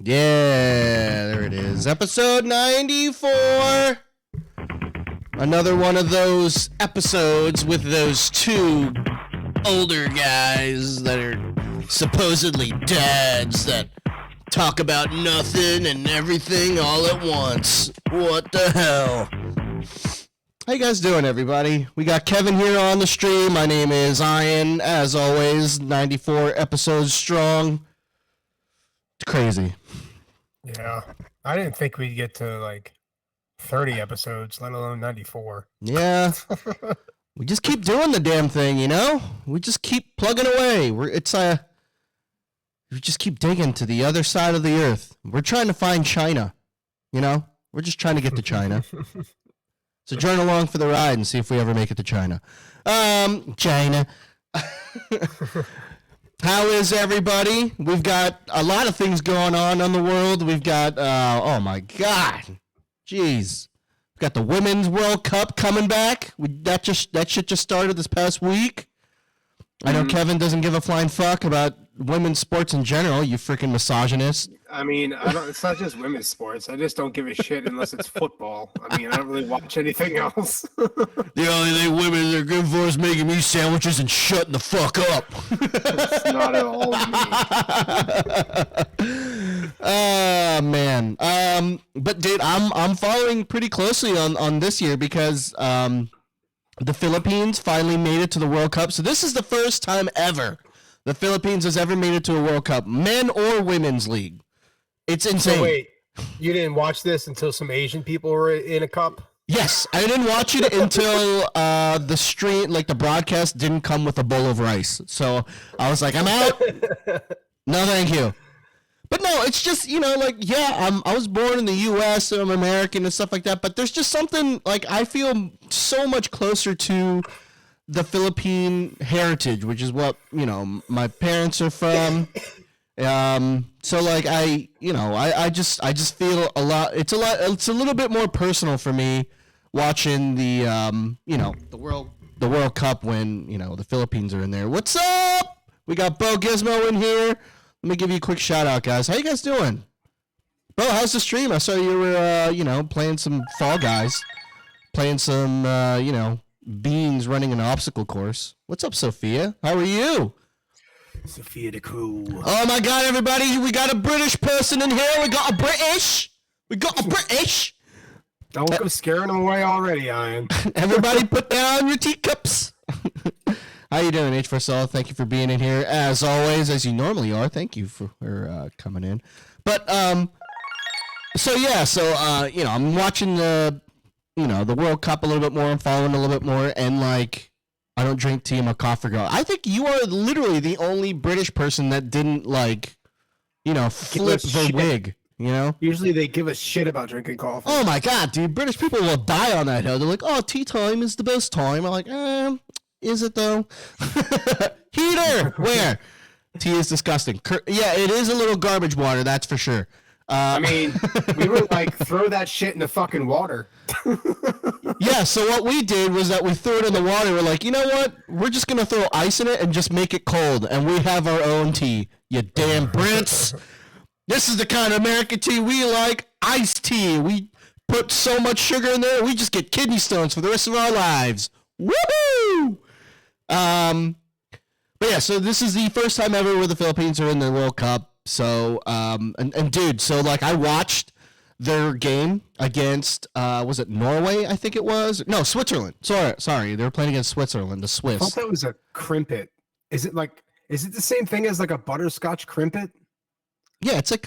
Yeah, there it is. Episode 94. Another one of those episodes with those two older guys that are supposedly dads that talk about nothing and everything all at once. What the hell? How you guys doing, everybody? We got Kevin here on the stream. My name is Ian. As always, 94 episodes strong. It's crazy. Yeah, I didn't think we'd get to like 30 episodes, let alone 94. Yeah. We just keep doing the damn thing, you know? We just keep plugging away. We just keep digging to the other side of the earth. We're trying to find China, you know? We're just trying to get to China. So join along for the ride and see if we ever make it to China. China. How is everybody? We've got a lot of things going on in the world. We've got, oh my God. Jeez. We've got the Women's World Cup coming back. That shit just started this past week. I know Kevin doesn't give a flying fuck about women's sports in general, you freaking misogynist. I mean, it's not just women's sports. I just don't give a shit unless it's football. I mean, I don't really watch anything else. The only thing women are good for is making me sandwiches and shutting the fuck up. It's not at all me. Oh, man. But, dude, I'm following pretty closely on this year because the Philippines finally made it to the World Cup. So this is the first time ever the Philippines has ever made it to a World Cup, men or women's league. It's insane. So wait, you didn't watch this until some Asian people were in a cup? Yes, I didn't watch it until the stream, like the broadcast didn't come with a bowl of rice. So I was like, I'm out. No, thank you. But no, it's just, you know, like, yeah, I was born in the U.S., so I'm American and stuff like that. But there's just something, like, I feel so much closer to the Philippine heritage, which is what, you know, my parents are from. So like I just feel a lot. It's a little bit more personal for me watching the the World Cup when, you know, the Philippines are in there. What's up? We got Bo Gizmo in here. Let me give you a quick shout out, guys. How you guys doing? Bo, how's the stream? I saw you were playing some Fall Guys, playing some beans running an obstacle course. What's up, Sophia? How are you? Sophia the Cool. Oh my God, everybody! We got a British person in here. We got a British. Don't go scaring them away already, Ian. Everybody, put down your teacups. How you doing, H4Soul? Thank you for being in here as always, as you normally are. Thank you for coming in. But I'm watching the World Cup a little bit more. I'm following a little bit more, and like, I don't drink tea. I'm a coffee girl. I think you are literally the only British person that didn't flip the wig. You know, usually they give a shit about drinking coffee. Oh my God, dude! British people will die on that hill. They're like, "Oh, tea time is the best time." I'm like, is it though? Heater, where? Tea is disgusting. Yeah, it is a little garbage water, that's for sure. I mean, we were like, throw that shit in the fucking water. Yeah, so what we did was that we threw it in the water. We're like, you know what? We're just going to throw ice in it and just make it cold. And we have our own tea. You damn Brits. This is the kind of American tea we like. Iced tea. We put so much sugar in there, we just get kidney stones for the rest of our lives. Woohoo! But yeah, so this is the first time ever where the Philippines are in the World Cup. So, dude, so like I watched their game against, was it Norway? I think it was. No, Switzerland. Sorry. They were playing against Switzerland, the Swiss. I thought that was a crimpet. Is it the same thing as like a butterscotch crimpet? Yeah, it's a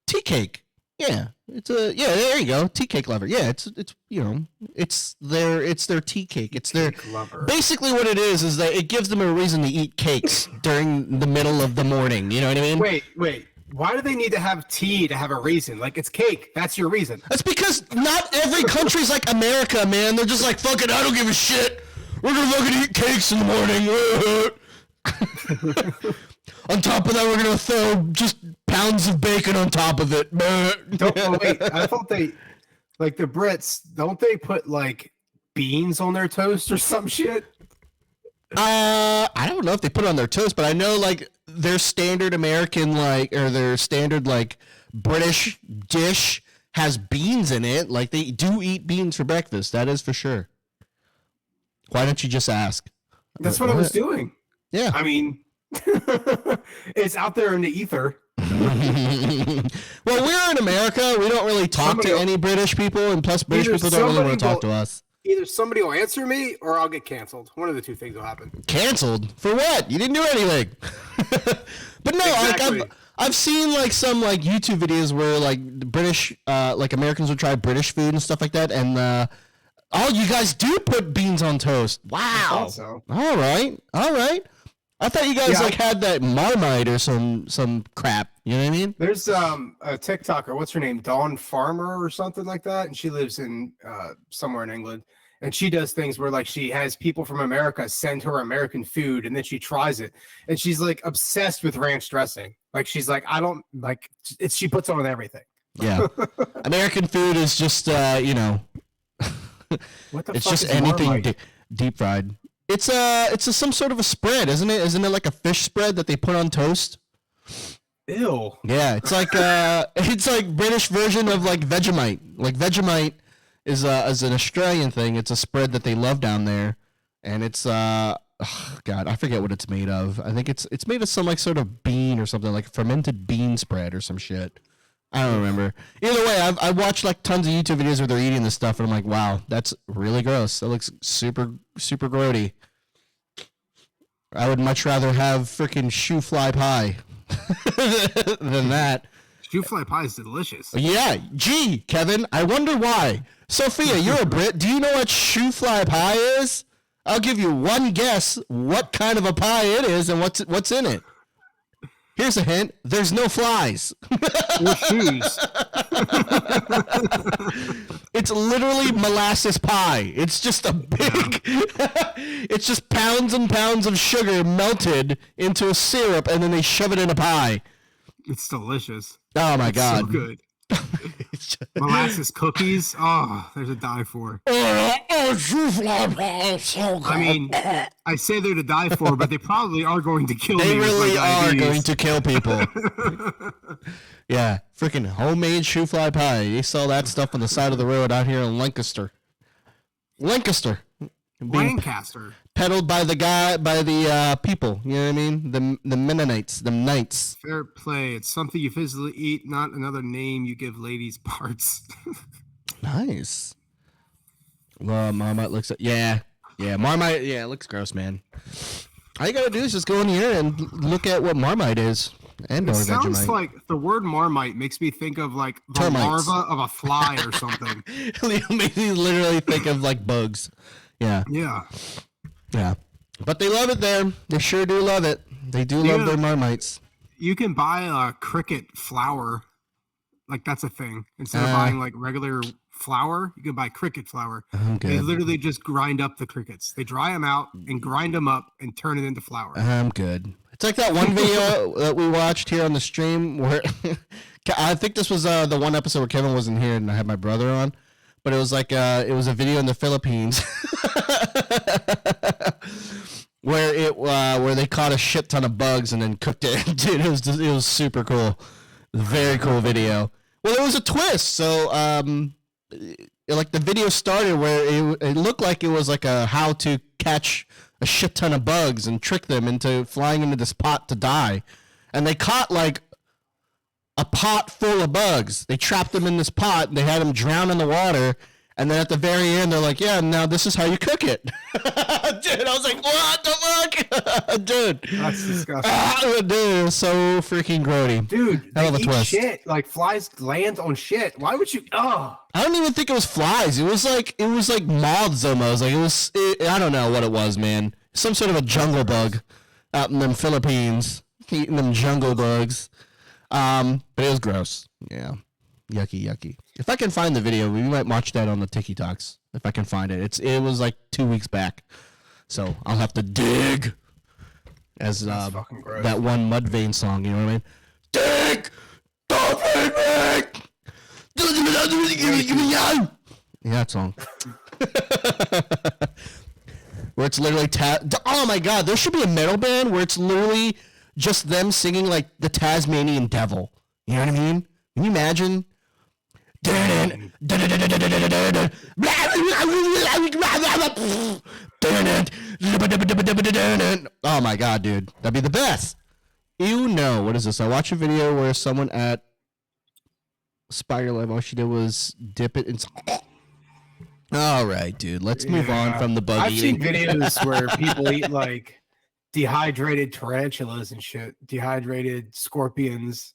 tea cake. Yeah, there you go, tea cake lover. Yeah, it's their tea cake. It's their basically what it is that it gives them a reason to eat cakes during the middle of the morning. You know what I mean? Wait. Why do they need to have tea to have a reason? Like, it's cake. That's your reason. That's because not every country's like America, man. They're just like, fuck it, I don't give a shit. We're gonna fucking eat cakes in the morning. On top of that, we're gonna throw just pounds of bacon on top of it. Wait, I thought the Brits, don't they put like beans on their toast or some shit? I don't know if they put it on their toast, but I know like their standard American their standard British dish has beans in it. Like, they do eat beans for breakfast. That is for sure. Why don't you just ask? That's what I was doing. Yeah. I mean, it's out there in the ether. Well, we're in America. We don't really talk to any British people, and plus British people don't really want to talk to us. Either somebody will answer me or I'll get canceled. One of the two things will happen. Canceled? For what? You didn't do anything. But no, exactly. Like I've seen like some like YouTube videos where like British like Americans would try British food and stuff like that, and oh, you guys do put beans on toast. Wow. I thought so. All right. I thought you guys like had that Marmite or some crap. You know what I mean? There's a TikToker. What's her name? Dawn Farmer or something like that, and she lives in somewhere in England. And she does things where like she has people from America send her American food, and then she tries it, and she's like obsessed with ranch dressing. Like she's like, I don't like it. She puts on everything. Yeah, American food is just you know, what the it's fuck just is anything deep fried. It's some sort of a spread, isn't it? Isn't it like a fish spread that they put on toast? Ew. Yeah, it's like British version of like Vegemite. Like Vegemite is an Australian thing. It's a spread that they love down there, and it's God, I forget what it's made of. I think it's made of some like sort of bean or something, like fermented bean spread or some shit. I don't remember. Either way, I watched like tons of YouTube videos where they're eating this stuff, and I'm like, wow, that's really gross. That looks super grody. I would much rather have freaking shoe fly pie than that. Shoe fly pie is delicious. Yeah. Gee, Kevin, I wonder why. Sophia, you're a Brit. Do you know what shoe fly pie is? I'll give you one guess what kind of a pie it is and what's in it. Here's a hint. There's no flies. Or shoes. It's literally molasses pie. It's just a big... it's just pounds and pounds of sugar melted into a syrup, and then they shove it in a pie. It's delicious. Oh, my God. So good. Molasses cookies. Oh, there's a die for. Shoe fly pie. So good. I mean, I say they're to die for, but they probably are going to kill me. They really are going to kill people. Yeah, freaking homemade shoe fly pie. You sell that stuff on the side of the road out here in Lancaster. Lancaster. Peddled by the people. You know what I mean? The Mennonites, the Knights. Fair play. It's something you physically eat, not another name you give ladies' parts. Nice. Well, Marmite looks Marmite. Yeah, it looks gross, man. All you gotta do is just go in here and look at what Marmite is. And it sounds like the word Marmite makes me think of like the termites. larva of a fly or something. It makes me literally think of like bugs. Yeah. But they love it there. They sure do love it. They do love their Marmites. You can buy a cricket flour. Like that's a thing. Instead of buying like regular flour, you can buy cricket flour. They literally just grind up the crickets. They dry them out and grind them up and turn it into flour. I'm good. It's like that one video that we watched here on the stream where I think this was the one episode where Kevin wasn't here and I had my brother on, but it was like it was a video in the Philippines where they caught a shit ton of bugs and then cooked it. Dude, it was super cool. Very cool video. Well, it was a twist. So like the video started where it looked like it was like a how to catch a shit ton of bugs and trick them into flying into this pot to die. And they caught like a pot full of bugs. They trapped them in this pot and they had them drown in the water. And then at the very end, they're like, yeah, now this is how you cook it. Dude, I was like, what the fuck? Dude. That's disgusting. Dude, it was so freaking grody. Dude, they eat twist. Shit. Like, flies land on shit. Why would you? Oh. I don't even think it was flies. It was like moths almost. Like, I don't know what it was, man. Some sort of a jungle bug out in them Philippines. Eating them jungle bugs. But it was gross. Yeah. Yucky. If I can find the video, we might watch that on the Tiki Talks. If I can find it. It was like 2 weeks back. So I'll have to dig. As that one Mudvayne song, you know what I mean? Dig! Don't feed me! Yeah, that song. Where it's literally oh my god, there should be a metal band where it's literally just them singing like the Tasmanian Devil. You know what I mean? Can you imagine? Oh my god, dude. That'd be the best. You know, what is this? I watched a video where someone at Spider Live, all she did was dip it in. All right, dude. Let's move on from the bug I've eating. seen videos where people eat like dehydrated tarantulas and shit, dehydrated scorpions.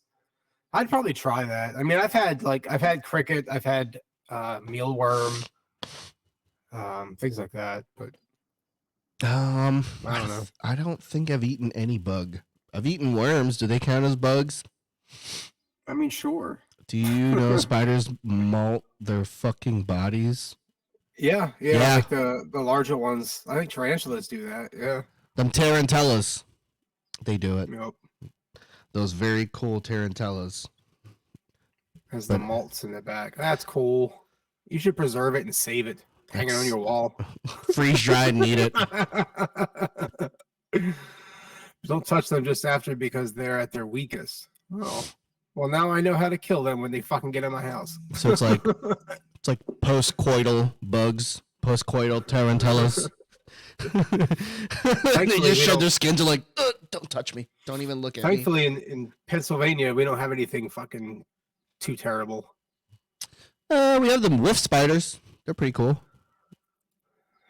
I'd probably try that. I mean, I've had cricket, I've had mealworm, things like that. But I don't know. I don't think I've eaten any bug. I've eaten worms. Do they count as bugs? I mean, sure. Do you know spiders molt their fucking bodies? Yeah. Yeah. Like the larger ones. I think tarantulas do that. Yeah. Them tarantellas, they do it. Yep. Those very cool tarantellas. Has the malts in the back. That's cool. You should preserve it and save it. Hang it on your wall. Freeze dried and eat it. Don't touch them just after because they're at their weakest. Oh. Well, now I know how to kill them when they fucking get in my house. So it's like post-coital bugs, post-coital tarantellas. They just shed their skins and like, don't touch me. Don't even look at me. Thankfully, in Pennsylvania, we don't have anything fucking too terrible. We have the wolf spiders. They're pretty cool.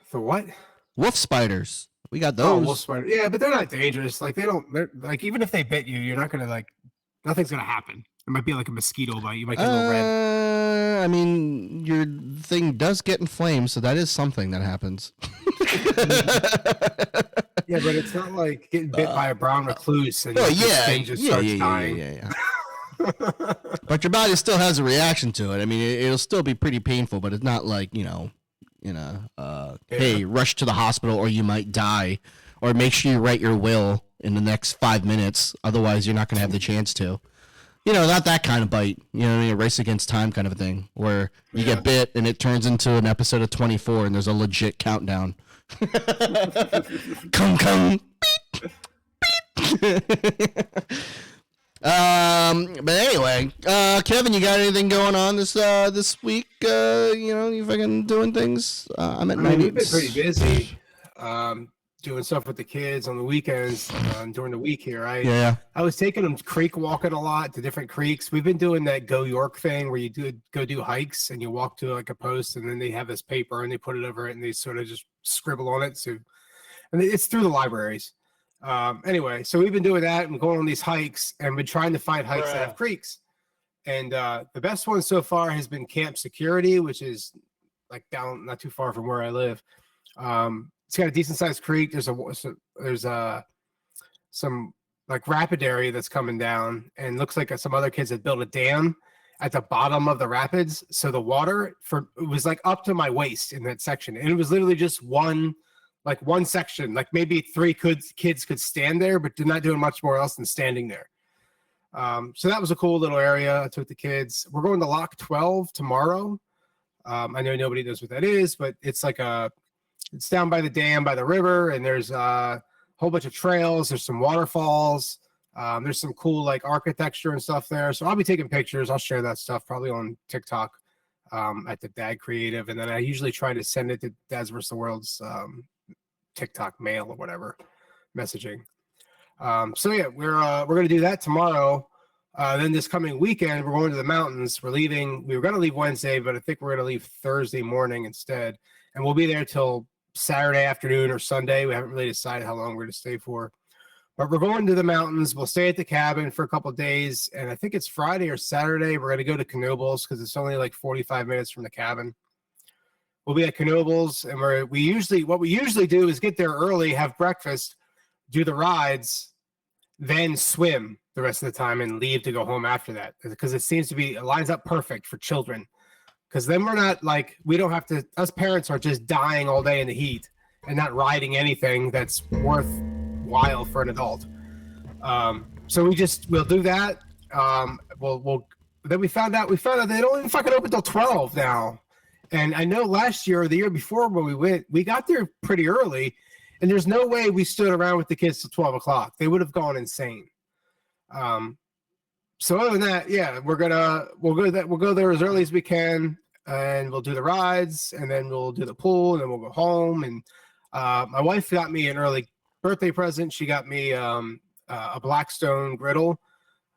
For what? Wolf spiders. We got Oh, those. wolf spider. Yeah, but they're not dangerous. Like they're like, even if they bit you, you're not gonna like, nothing's gonna happen. It might be like a mosquito bite. You might get a little red. I mean, your thing does get inflamed, so that is something that happens. Yeah, but it's not like getting bit by a brown recluse and Oh your yeah, skin just starts dying. yeah. But your body still has a reaction to it. I mean, it'll still be pretty painful, but it's not like hey, rush to the hospital or you might die, or make sure you write your will in the next 5 minutes. Otherwise, you're not going to have the chance to. Not that kind of bite. A race against time kind of a thing, where you get bit and it turns into an episode of 24 and there's a legit countdown. Come. But anyway, Kevin, you got anything going on this week? You fucking doing things? I'm at my We've been pretty busy. Doing stuff with the kids on the weekends during the week here. I was taking them creek walking a lot to different creeks. We've been doing that Go York thing where you go do hikes and you walk to like a post and then they have this paper and they put it over it and they sort of just scribble on it. So, and it's through the libraries. Anyway, so we've been doing that and going on these hikes and been trying to find hikes that have creeks. And the best one so far has been Camp Security, which is like down not too far from where I live. It's got a decent sized creek. There's some like rapid area that's coming down, and looks like some other kids had built a dam at the bottom of the rapids. So the water it was like up to my waist in that section, and it was literally just one section. Like maybe 3 kids could stand there, but they're not doing much more else than standing there. So that was a cool little area. I took the kids. We're going to Lock 12 tomorrow. I know nobody knows what that is, but it's like it's down by the dam, by the river, and there's a whole bunch of trails. There's some waterfalls. There's some cool like architecture and stuff there. So I'll be taking pictures. I'll share that stuff probably on TikTok at the Dad Creative, and then I usually try to send it to Dads vs the World's TikTok mail or whatever messaging. So yeah, we're gonna do that tomorrow. Then this coming weekend, we're going to the mountains. We're leaving. We were gonna leave Wednesday, but I think we're gonna leave Thursday morning instead, and we'll be there till Saturday afternoon or Sunday. We haven't really decided how long we're going to stay for, but we're going to the mountains. We'll stay at the cabin for a couple of days, and I think it's Friday or Saturday we're going to go to Knoebels because it's only like 45 minutes from the cabin. We'll be at Knoebels, and what we usually do is get there early, have breakfast, do the rides, then swim the rest of the time and leave to go home after that, because it lines up perfect for children. Because then we're not like, we don't have to, us parents are just dying all day in the heat and not riding anything that's worthwhile for an adult. So we'll do that. Then we found out they don't even fucking open till 12 now. And I know last year or the year before when we went, we got there pretty early, and there's no way we stood around with the kids till 12 o'clock. They would have gone insane. So other than that, yeah, we'll go there as early as we can, and we'll do the rides, and then we'll do the pool, and then we'll go home. And my wife got me an early birthday present. She got me a Blackstone griddle,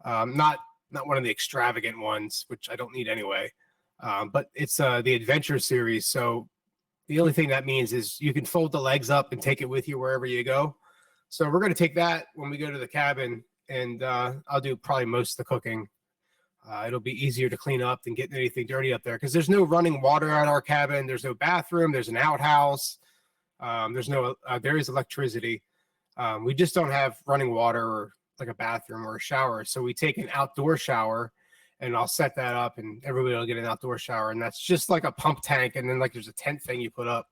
not one of the extravagant ones, which I don't need anyway. But it's the Adventure series. So the only thing that means is you can fold the legs up and take it with you wherever you go. So we're going to take that when we go to the cabin, and I'll do probably most of the cooking. It'll be easier to clean up than getting anything dirty up there, because there's no running water at our cabin. There's no bathroom. There's an outhouse. There is electricity. We just don't have running water or like a bathroom or a shower. So we take an outdoor shower, and I'll set that up, and everybody will get an outdoor shower. And that's just like a pump tank. And then like there's a tent thing you put up.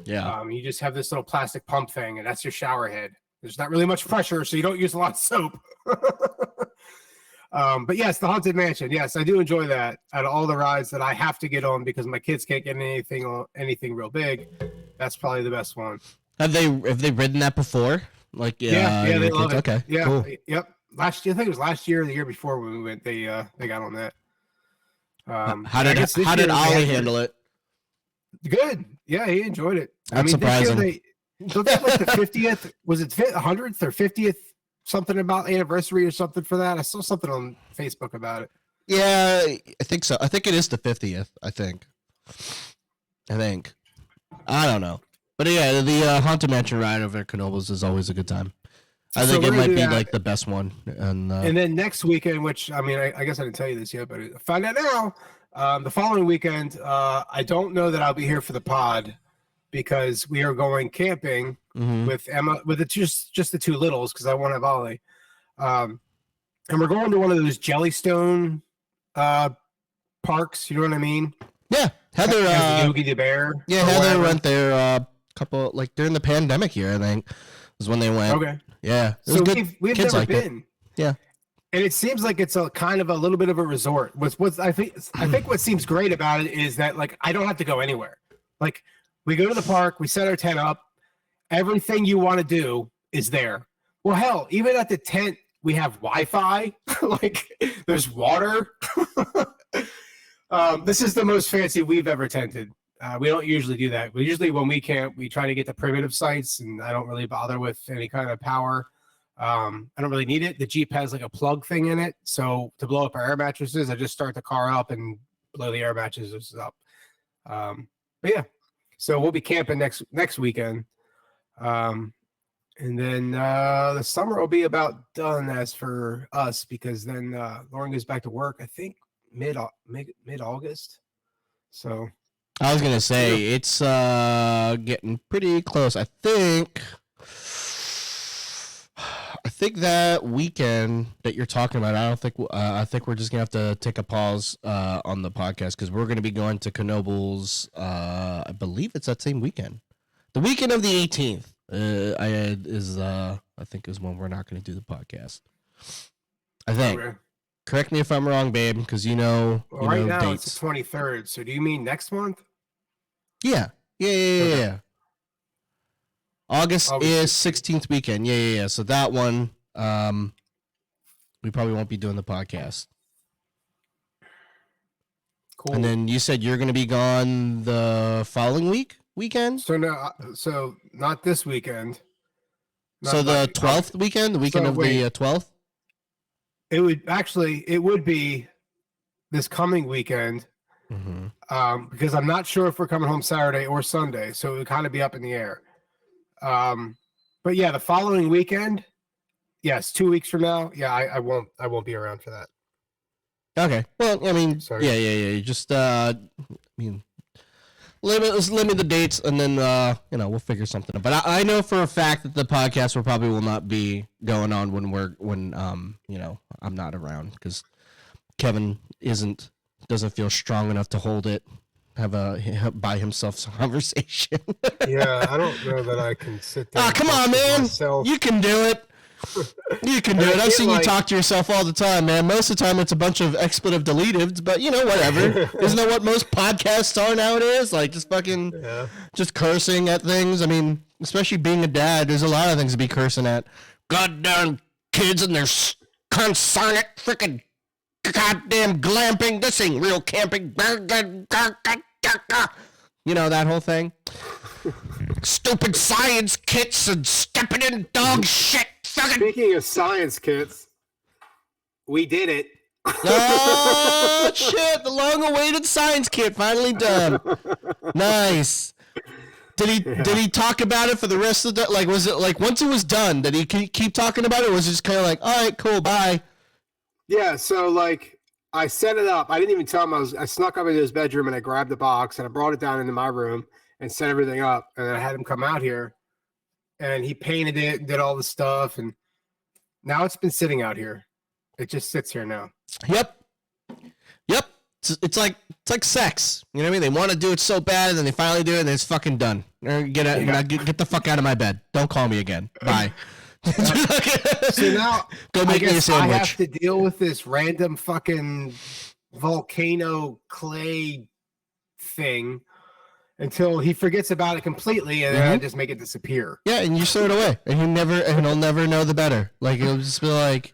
Yeah. You just have this little plastic pump thing, and that's your shower head. There's not really much pressure, so you don't use a lot of soap. But yes, the Haunted Mansion. Yes, I do enjoy that. Out of all the rides that I have to get on because my kids can't get anything real big, that's probably the best one. Have they ridden that before? Like yeah, they love it. Okay, yeah, cool. Yep. Last year, I think it was last year or the year before when we went. They got on that. How did Ollie handle it? Good. Yeah, he enjoyed it. That's surprising. This year they like the 50th. Was it 100th or 50th? Something about anniversary or something for that. I saw something on Facebook about it. Yeah, I think so. I think it is the 50th. I think. I don't know. But yeah, the Haunted Mansion ride over at Knoebels is always a good time. I think it might be like the best one. And then next weekend, which I mean, I guess I didn't tell you this yet, but I find out now. The following weekend, I don't know that I'll be here for the pod because we are going camping with Emma, with just the two littles, because I won't have Ollie. And we're going to one of those Jellystone parks. You know what I mean? Yeah, Heather. Yogi the Bear. Yeah, Heather went there couple like during the pandemic year. I think was when they went. Okay. Yeah. So we've never been. Yeah. And it seems like it's a kind of a little bit of a resort. I think what seems great about it is that like I don't have to go anywhere. Like we go to the park, we set our tent up, everything you want to do is there. Well, hell, even at the tent we have Wi-Fi. Like there's water. This is the most fancy we've ever tented. We don't usually do that. We usually, when we camp, we try to get the primitive sites, and I don't really bother with any kind of power. I don't really need it. The Jeep has like a plug thing in it. So to blow up our air mattresses, I just start the car up and blow the air mattresses up. But yeah, so we'll be camping next weekend. And then the summer will be about done as for us, because then Lauren goes back to work, I think mid-August. So I was gonna say it's getting pretty close. I think that weekend that you're talking about, I think we're just gonna have to take a pause on the podcast, because we're gonna be going to Knoebels. I believe it's that same weekend, the weekend of the 18th. I think is when we're not gonna do the podcast. I think. Okay. Correct me if I'm wrong, babe, because right now dates. It's the 23rd. So do you mean next month? Yeah. Yeah. August is 16th weekend. Yeah. So that one, we probably won't be doing the podcast. Cool. And then you said you're going to be gone the following weekend? So not this weekend. So the 12th weekend, the weekend of the 12th? It would be this coming weekend, because I'm not sure if we're coming home Saturday or Sunday, so it would kind of be up in the air. But yeah, the following weekend, yes, 2 weeks from now, yeah, I won't be around for that. Okay. Well, I mean, sorry. Yeah. You just, limit the dates, and then we'll figure something out. But I know for a fact that the podcast probably will not be going on when I'm not around, because Kevin doesn't feel strong enough to hold it, have a by himself conversation. Yeah, I don't know that I can sit there. Come on, man, myself. You can do it. You can do it. I've seen you talk to yourself all the time, man. Most of the time it's a bunch of expletive deleteds, but whatever. Isn't that what most podcasts are nowadays? Like just fucking just cursing at things. I mean, especially being a dad, there's a lot of things to be cursing at. Goddamn kids and their concerned freaking goddamn glamping. This ain't real camping. You know, that whole thing. Stupid science kits and stepping in dog shit. Speaking of science kits, we did it. Oh shit! The long-awaited science kit finally done. Nice. Did he talk about it for the rest of the, like, was it like once it was done, did he keep talking about it, or was it just kind of like, all right, cool, bye? Yeah, so like I set it up. I didn't even tell him. I snuck up into his bedroom and I grabbed the box and I brought it down into my room and set everything up. And then I had him come out here and he painted it and did all the stuff. And now it's been sitting out here. It just sits here now. Yep. It's like sex. You know what I mean? They want to do it so bad, and then they finally do it, and it's fucking done. Get the fuck out of my bed. Don't call me again. Bye. So now go make me a sandwich. I have to deal with this random fucking volcano clay thing until he forgets about it completely, and then I just make it disappear. Yeah, and you throw it away, and he'll never know the better. Like, it'll just be like.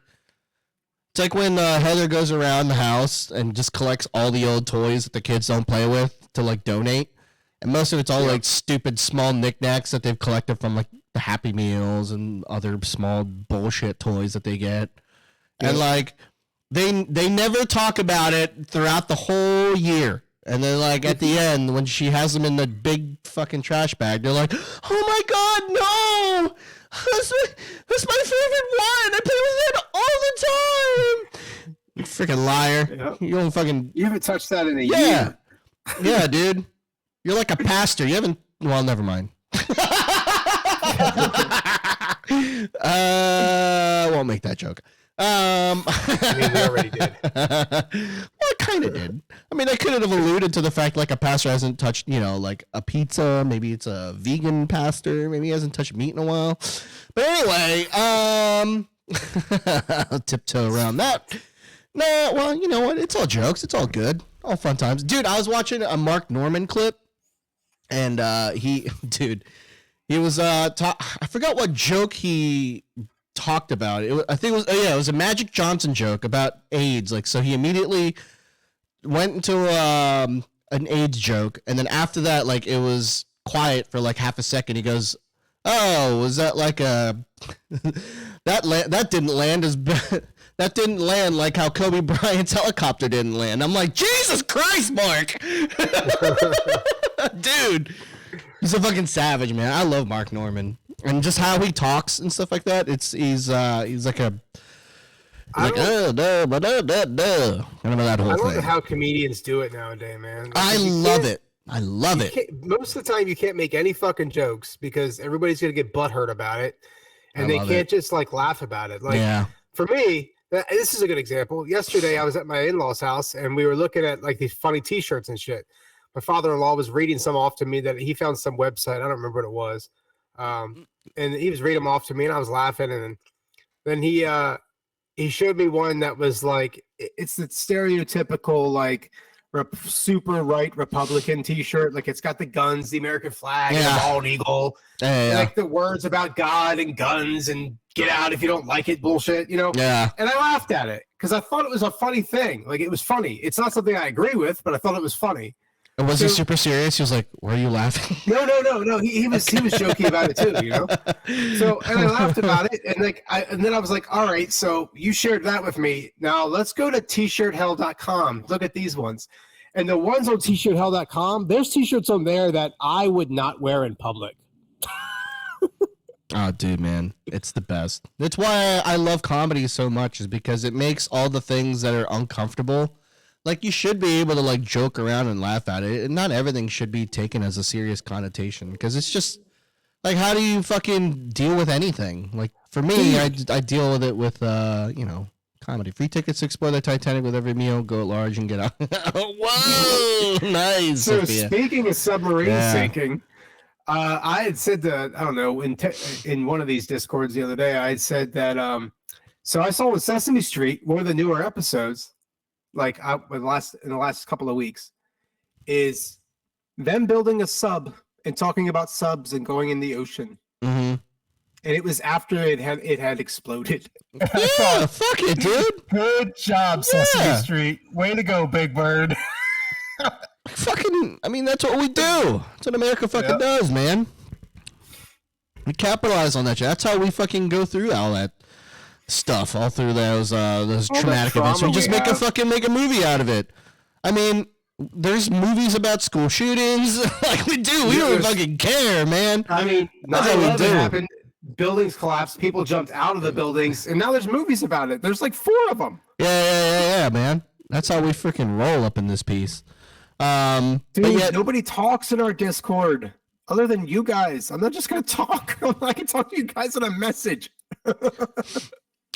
It's like when Heather goes around the house and just collects all the old toys that the kids don't play with to like donate, and most of it's all like stupid small knickknacks that they've collected from like the Happy Meals and other small bullshit toys that they get, and like they never talk about it throughout the whole year, and then like at the end when she has them in the big fucking trash bag, they're like, oh my god, no. That's my favorite one. I play with it all the time. You freaking liar. Yep. You don't fucking. You haven't touched that in a year. Yeah, dude. You're like a pastor. You haven't. Well, never mind. Won't make that joke. I mean, we already did. Well, I kind of did. I mean, I could have alluded to the fact like a pastor hasn't touched, like a pizza. Maybe it's a vegan pastor. Maybe he hasn't touched meat in a while. But anyway, I'll tiptoe around that. No, well, you know what? It's all jokes. It's all good. All fun times. Dude, I was watching a Mark Norman clip, and he was I forgot what joke he talked about. I think it was a Magic Johnson joke about AIDS. Like, so he immediately went into an AIDS joke, and then after that, like, it was quiet for like half a second. He goes, "Oh, was that like a that didn't land as bad." That didn't land like how Kobe Bryant's helicopter didn't land. I'm like, Jesus Christ, Mark. Dude, he's a fucking savage, man. I love Mark Norman. And just how he talks and stuff like that. He's like a like kind of that whole thing. I don't know how comedians do it nowadays, man. I love it. I love it. Most of the time you can't make any fucking jokes because everybody's gonna get butthurt about it. And they can't just like laugh about it. Like for me, this is a good example. Yesterday, I was at my in-laws' house, and we were looking at like these funny T-shirts and shit. My father-in-law was reading some off to me that he found some website. I don't remember what it was, and he was reading them off to me, and I was laughing. And then he showed me one that was like it's the stereotypical like super right Republican T-shirt. Like it's got the guns, the American flag, and the bald eagle, like the words about God and guns and get out if you don't like it bullshit, Yeah. And I laughed at it because I thought it was a funny thing. Like it was funny. It's not something I agree with, but I thought it was funny. And was he super serious? He was like, "Were you laughing?" No. He was joking about it too, So and I laughed about it, and then I was like, "All right, so you shared that with me. Now let's go to tshirthell.com. Look at these ones." And the ones on tshirthell.com, there's T-shirts on there that I would not wear in public. Oh, dude, man, it's the best. That's why I love comedy so much, is because it makes all the things that are uncomfortable. Like, you should be able to like joke around and laugh at it, and not everything should be taken as a serious connotation. Because it's just like, how do you fucking deal with anything? Like for me, I deal with it with comedy. Free tickets to explore the Titanic with every meal. Go at large and get out. Whoa, nice. So speaking of submarine sinking. I had said that, I don't know, in one of these Discords the other day, I had said that, so I saw on Sesame Street, one of the newer episodes, like in the last couple of weeks, is them building a sub and talking about subs and going in the ocean. Mm-hmm. And it was after it had exploded. Yeah, fuck it, dude. Good job, Sesame Yeah. Street. Way to go, Big Bird. Fucking, I mean, that's what we do. That's what America fucking Yep. does, man. We capitalize on that shit. That's how we fucking go through all that stuff, all through those All the traumatic events. We trauma just we make have. make a movie out of it. I mean, there's movies about school shootings. Like we do. We don't There's- fucking care, man. I mean, That's how we 9/11 do. happened. Buildings collapsed. People jumped out of the buildings, and now there's movies about it. There's like 4 of them. Yeah, man. That's how we freaking roll up in this piece. Dude, But yet, nobody talks in our Discord other than you guys. I'm not just gonna talk. I can talk to you guys on a message.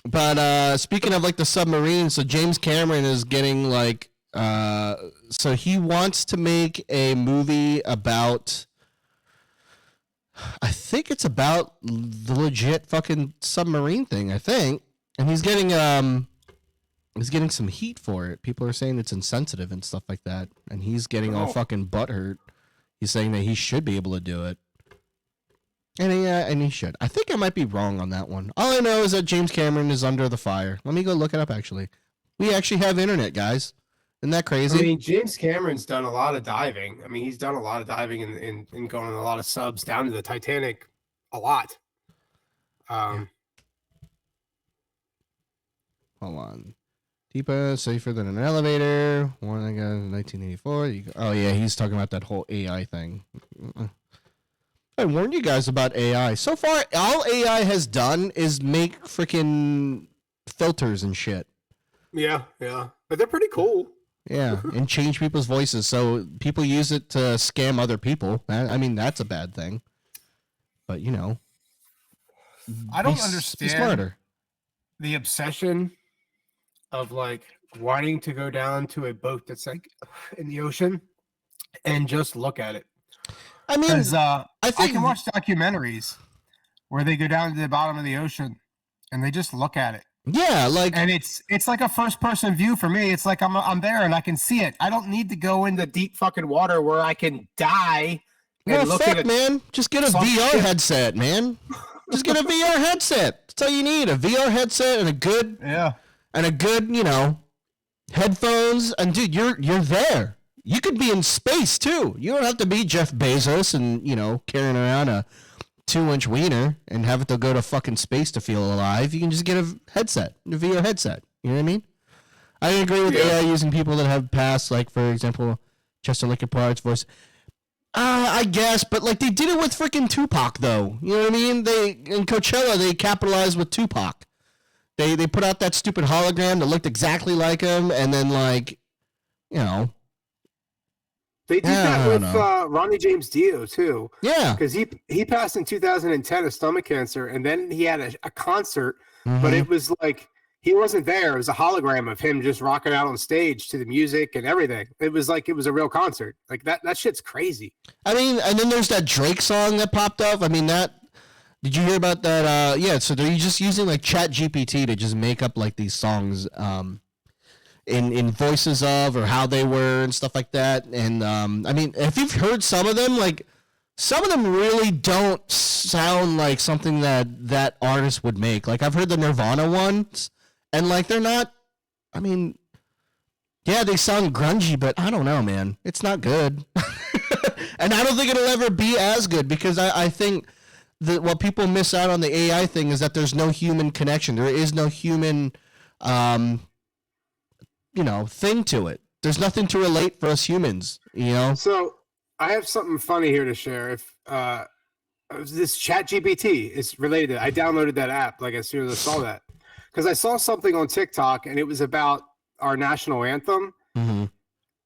But speaking of like the submarine, so James Cameron is getting like so he wants to make a movie about, I think it's about the legit fucking submarine thing, I think. And he's getting some heat for it. People are saying it's insensitive and stuff like that. And he's getting all Oh. fucking butthurt. He's saying that he should be able to do it. And he should. I think I might be wrong on that one. All I know is that James Cameron is under the fire. Let me go look it up, actually. We actually have internet, guys. Isn't that I crazy? mean, James Cameron's done a lot of diving. I mean, he's done a lot of diving and going on a lot of subs down to the Titanic a lot. Hold on. Deeper, safer than an elevator. One I got in 1984. Oh, yeah, he's talking about that whole AI thing. I warned you guys about AI. So far, all AI has done is make freaking filters and shit. Yeah. But they're pretty cool. Yeah, and change people's voices. So people use it to scam other people. I mean, that's a bad thing. But, you know. I don't be understand smarter. the obsession of like wanting to go down to a boat that's like in the ocean and just look at it. I mean, Because I I think can watch documentaries where they go down to the bottom of the ocean and they just look at it. yeah, like And it's like a first person view for me. It's like I'm there and I can see it. I don't need to go In in the deep fucking water where I can die and no, look fuck, at it. man. Just get a Some VR shit. headset, man. Just get a VR headset. That's all you need. A VR headset and a good, you know, headphones. And dude, you're there. You could be in space too. You don't have to be Jeff Bezos and, you know, carrying around a 2-inch wiener and have it to go to fucking space to feel alive. You can just get a headset, a VR headset. You know what I mean? I agree with AI using people that have passed, like, for example, Chester Lickett Parts voice. I guess, but like they did it with freaking Tupac, though. You know what I mean? In Coachella, they capitalized with Tupac. They put out that stupid hologram that looked exactly like him, and then like, you know, They did Yeah, I that don't with know. Ronnie James Dio too, yeah. because he passed in 2010 of stomach cancer, and then he had a concert, but Mhm. it was like he wasn't there. It was a hologram of him just rocking out on stage to the music and everything. It was like it was a real concert. Like that shit's crazy. I mean, and then there's that Drake song that popped up. I mean, did you hear about that? Yeah, so they're just using like Chat GPT to just make up like these songs in voices of or how they were and stuff like that. And I mean, if you've heard some of them, like some of them really don't sound like something that artist would make. Like I've heard the Nirvana ones, and like they're not. I mean, yeah, they sound grungy, but I don't know, man. It's not good. And I don't think it'll ever be as good because I think that what people miss out on the AI thing is that there's no human connection. There is no human, thing to it. There's nothing to relate for us humans, you know? So I have something funny here to share. If this Chat GPT is related, I downloaded that app like as soon as I saw that because I saw something on TikTok and it was about our national anthem. Mm-hmm.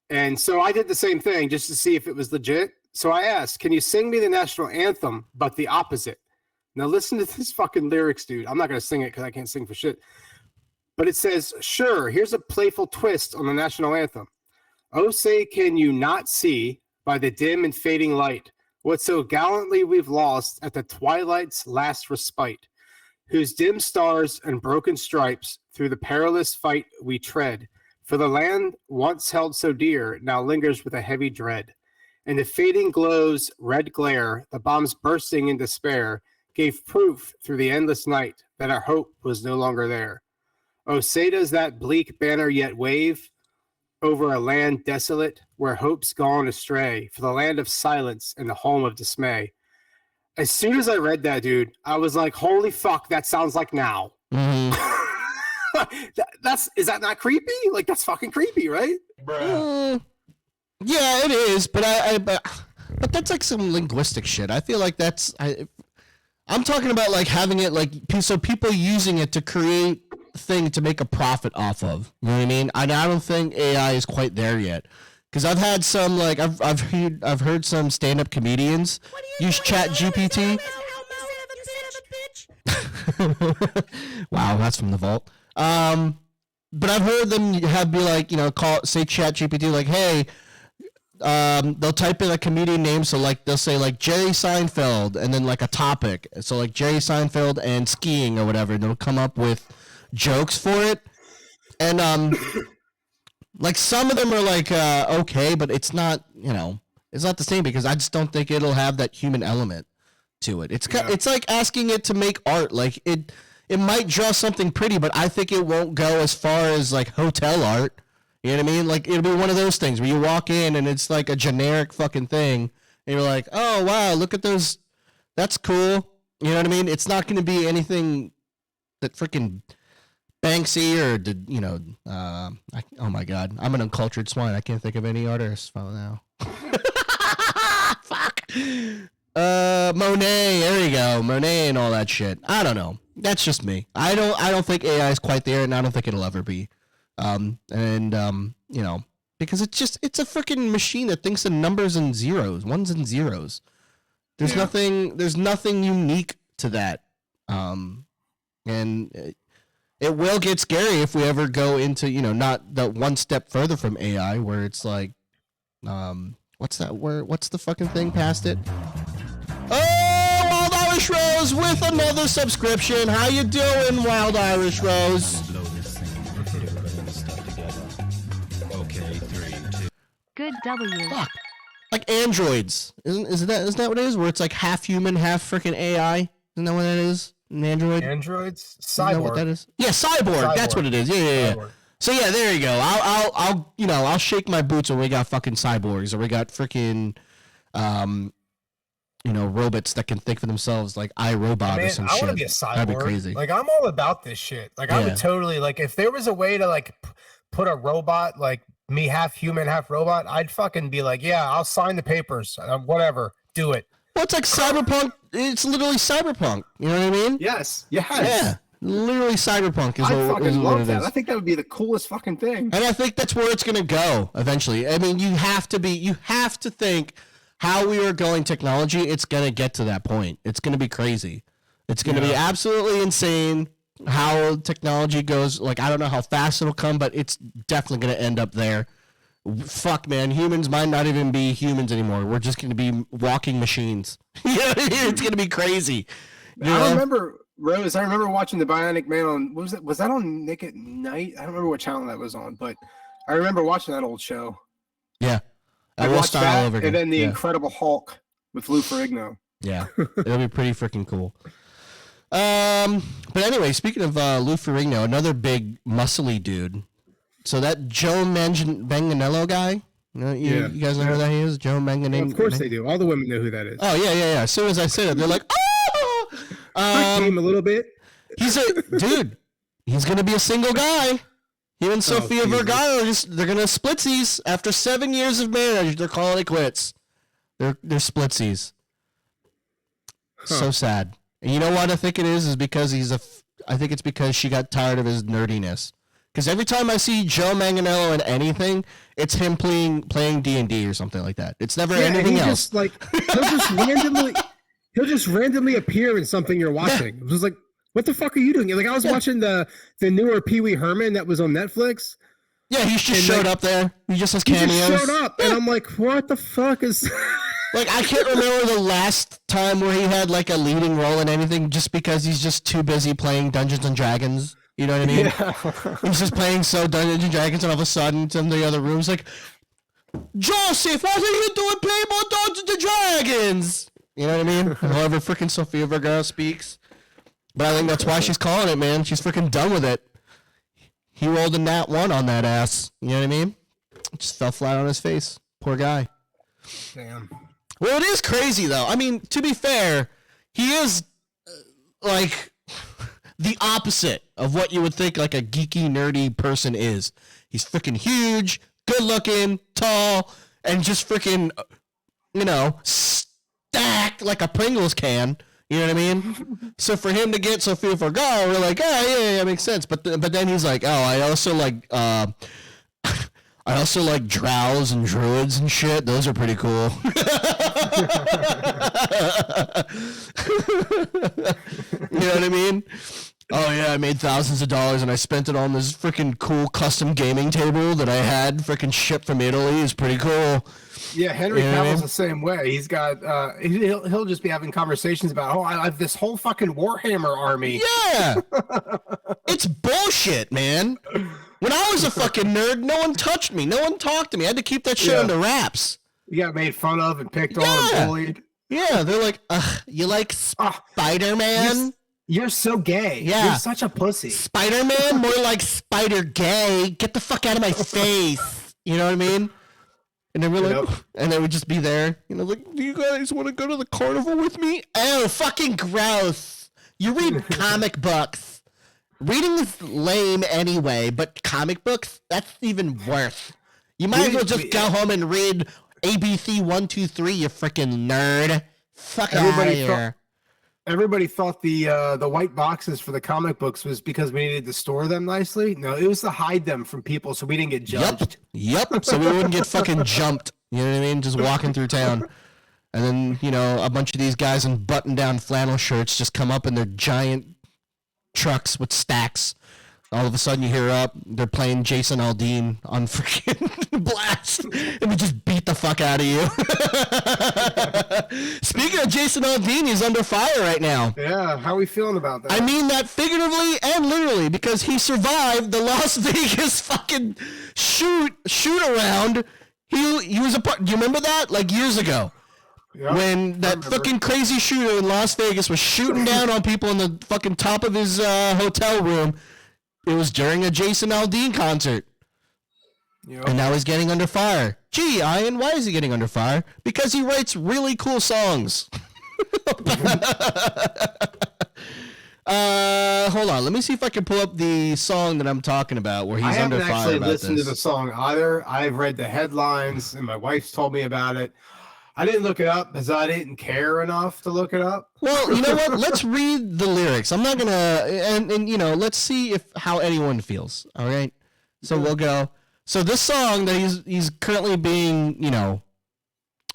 And so I did the same thing just to see if it was legit. So I asked, can you sing me the national anthem, but the opposite? Now listen to this fucking lyrics, dude. I'm not going to sing it because I can't sing for shit. But it says, sure, here's a playful twist on the national anthem. Oh, say, can you not see by the dim and fading light what so gallantly we've lost at the twilight's last respite, whose dim stars and broken stripes through the perilous fight we tread, for the land once held so dear now lingers with a heavy dread. And the fading glow's red glare, the bombs bursting in despair, gave proof through the endless night that our hope was no longer there. Oh, say does that bleak banner yet wave over a land desolate where hope's gone astray, for the land of silence and the home of dismay. As soon as I read that, dude, I was like, holy fuck, that sounds like now. Is that not creepy? Like, that's fucking creepy, right? Yeah, it is, but but that's like some linguistic shit. I feel like I'm talking about like having it like so people using it to create a thing to make a profit off of. You know what I mean? I don't think AI is quite there yet. Because I've had some like I've heard some stand-up comedians use Chat GPT. Wow, that's from the vault. But I've heard them be like, say Chat GPT like, hey, they'll type in a comedian name, so like they'll say like Jerry Seinfeld and then like a topic, so like Jerry Seinfeld and skiing or whatever, and they'll come up with jokes for it, and like some of them are like okay, but it's not it's not the same because I just don't think it'll have that human element to it. It's like asking it to make art. Like it might draw something pretty, but I think it won't go as far as like hotel art. You know what I mean? Like it'll be one of those things where you walk in and it's like a generic fucking thing, and you're like, oh wow, look at those, that's cool. You know what I mean? It's not going to be anything that freaking Banksy or oh my god, I'm an uncultured swine. I can't think of any artists now. Fuck. Monet, there you go, Monet and all that shit. I don't know. That's just me. I don't think AI is quite there, and I don't think it'll ever be. Because it's a freaking machine that thinks in numbers and zeros, ones and zeros. There's nothing unique to that. And it will get scary if we ever go into, not the one step further from AI where it's like, what's that word? What's the fucking thing past it? Oh, Wild Irish Rose with another subscription. How you doing, Wild Irish Rose? Good W. Fuck. Like androids. Isn't that what it is? Where it's like half human, half freaking AI? Isn't that what that is? An android? Androids? Isn't that what Cyborg. that is? Yeah, cyborg. That's what it is. Yeah. Cyborg. So yeah, there you go. I'll shake my boots when we got fucking cyborgs or we got freaking robots that can think for themselves, like iRobot or some shit. I want to be a cyborg. That'd be crazy. Like, I'm all about this shit. Like, I would totally, like, if there was a way to, like, put a robot, like, me half human, half robot, I'd fucking be like, yeah, I'll sign the papers. Whatever. Do it. Well, it's like cyberpunk. It's literally cyberpunk. You know what I mean? Yes. Yeah. Literally cyberpunk is I what fucking love it that. is. I think that would be the coolest fucking thing. And I think that's where it's going to go eventually. I mean, you have to think how we are going technology. It's going to get to that point. It's going to be crazy. It's going to be absolutely insane how technology goes. Like, I don't know how fast it'll come, but it's definitely going to end up there. Fuck, man. Humans might not even be humans anymore. We're just going to be walking machines. It's going to be crazy. I remember, Rose, watching The Bionic Man on, what was it? Was that on Nick at Night? I don't remember what channel that was on, but I remember watching that old show. Yeah. I watched that, and then The Incredible Hulk with Lou Ferrigno. Yeah. It'll be pretty freaking cool. But anyway, speaking of Lou Ferrigno, another big muscly dude. So that Joe Manganiello guy, you guys know who that is? Joe Manganiello. Well, of course they do. All the women know who that is. Oh yeah. As soon as I said it, they're like, oh. Him a little bit. He's gonna be a single guy. Him and Sofia Vergara they're gonna splitsies after 7 years of marriage. They're calling it quits. They're splitsies. So sad. And you know what I think it is because I think it's because she got tired of his nerdiness. Because every time I see Joe Manganiello in anything, it's him playing D&D or something like that. It's never anything else. Just, like, he'll just randomly appear in something you're watching. Yeah. It was like, what the fuck are you doing? Like, I was watching the newer Pee Wee Herman that was on Netflix. Yeah, he just showed up there. He just has cameos. He just showed up, and I'm like, what the fuck is... Like, I can't remember the last time where he had, like, a leading role in anything just because he's just too busy playing Dungeons & Dragons. You know what I mean? Yeah. He's just playing Dungeons & Dragons, and all of a sudden, it's in the other room's like, Joseph, what are you doing playing more Dungeons & Dragons? You know what I mean? However freaking Sofia Vergara speaks. But I think that's why she's calling it, man. She's freaking done with it. He rolled a nat 1 on that ass. You know what I mean? Just fell flat on his face. Poor guy. Damn. Well, it is crazy, though. I mean, to be fair, he is, like, the opposite of what you would think, like, a geeky, nerdy person is. He's freaking huge, good-looking, tall, and just freaking, you know, stacked like a Pringles can. You know what I mean? So for him to get Sofia Vergara, we're like, oh, yeah, makes sense. But then he's like, oh, I also like drows and druids and shit. Those are pretty cool. You know what I mean? Oh yeah, I made thousands of dollars and I spent it on this freaking cool custom gaming table that I had freaking shipped from Italy. It's pretty cool. Yeah, Henry Cavill's the same way. He's got he'll just be having conversations about, oh, I have this whole fucking Warhammer army. Yeah. It's bullshit, man. When I was a fucking nerd, no one touched me. No one talked to me. I had to keep that shit under wraps. You got made fun of and picked on and bullied. Yeah, they're like, you like Spider-Man? You're so gay. Yeah. You're such a pussy. Spider-Man? More like Spider-Gay. Get the fuck out of my face. You know what I mean? And then we're like, and then we'd just be there, you know, like, do you guys want to go to the carnival with me? Oh, fucking gross. You read comic books. Reading is lame anyway, but comic books, that's even worse. You might as well just go home and read ABC 123, you freaking nerd. Fuck out of here. Everybody thought the white boxes for the comic books was because we needed to store them nicely. No, it was to hide them from people so we didn't get judged. Yep. So we wouldn't get fucking jumped. You know what I mean? Just walking through town. And then, you know, a bunch of these guys in button-down flannel shirts just come up in their giant trucks with stacks. All of a sudden you hear they're playing Jason Aldean on freaking blast, and we just beat the fuck out of you. Speaking of Jason Aldean, he's under fire right now. Yeah, how are we feeling about that? I mean that figuratively and literally, because he survived the Las Vegas fucking shoot around. He was a part. Do you remember that? Like years ago. Yep, when that fucking crazy shooter in Las Vegas was shooting down on people in the fucking top of his hotel room. It was during a Jason Aldean concert. Yep. And now he's getting under fire. Gee, Ian, why is he getting under fire? Because he writes really cool songs. Hold on. Let me see if I can pull up the song that I'm talking about where he's under fire. I haven't actually listened to the song either. I've read the headlines and my wife's told me about it. I didn't look it up because I didn't care enough to look it up. Well, you know what? Let's read the lyrics. I'm not gonna, and you know, let's see how anyone feels. All right. So we'll go. So this song that he's currently being, you know,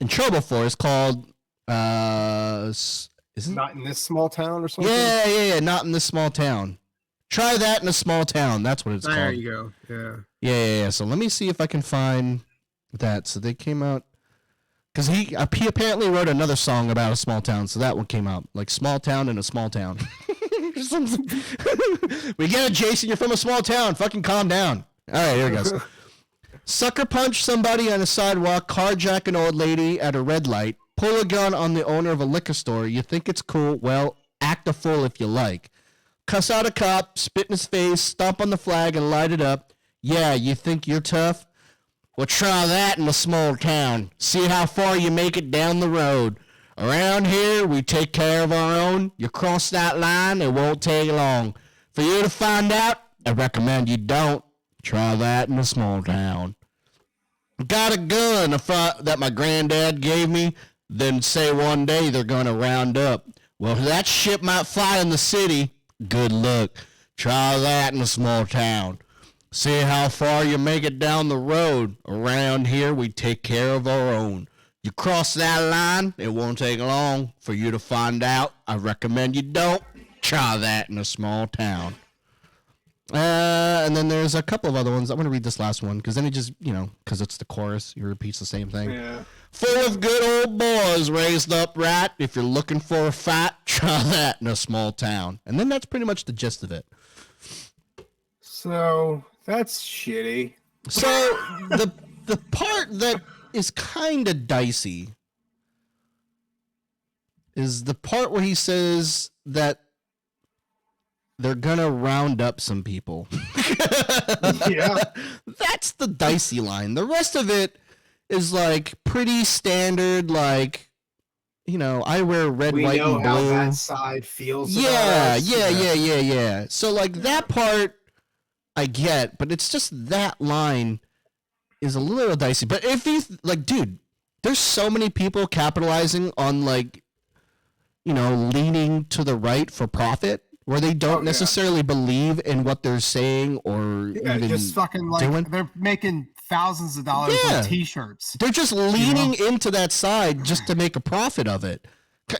in trouble for is called isn't Not in This Small Town or something? Yeah. Not in This Small Town. Try that in a small town. That's what it's called. There you go. Yeah. So let me see if I can find that. So they came out. Because he apparently wrote another song about a small town, so that one came out. Like, small town in a small town. We get it, Jason. You're from a small town. Fucking calm down. All right, here it goes. Sucker punch somebody on a sidewalk, carjack an old lady at a red light, pull a gun on the owner of a liquor store. You think it's cool? Well, act a fool if you like. Cuss out a cop, spit in his face, stomp on the flag, and light it up. Yeah, you think you're tough? Well, try that in a small town. See how far you make it down the road. Around here, we take care of our own. You cross that line, it won't take long. For you to find out, I recommend you don't. Try that in a small town. Got a gun that my granddad gave me, then say one day they're going to round up. Well, that shit might fly in the city. Good luck. Try that in a small town. See how far you make it down the road. Around here, we take care of our own. You cross that line, it won't take long for you to find out. I recommend you don't. Try that in a small town. And then there's a couple of other ones. I'm going to read this last one because then it just, you know, because it's the chorus, it repeats the same thing. Yeah. Full of good old boys raised up right. If you're looking for a fight, try that in a small town. And then that's pretty much the gist of it. So that's shitty. So the part that is kind of dicey is the part where he says that they're gonna round up some people. Yeah. That's the dicey line. The rest of it is like pretty standard, like, you know, I wear red, We white, know and how blue. that side feels. about Yeah, us. yeah. So like that part I get, but it's just that line is a little dicey. But if you like, dude, there's so many people capitalizing on, like, you know, leaning to the right for profit, where they don't necessarily believe in what they're saying or Yeah, even just fucking like doing. they're making thousands of dollars Yeah. on T-shirts. They're just leaning into that side just to make a profit of it.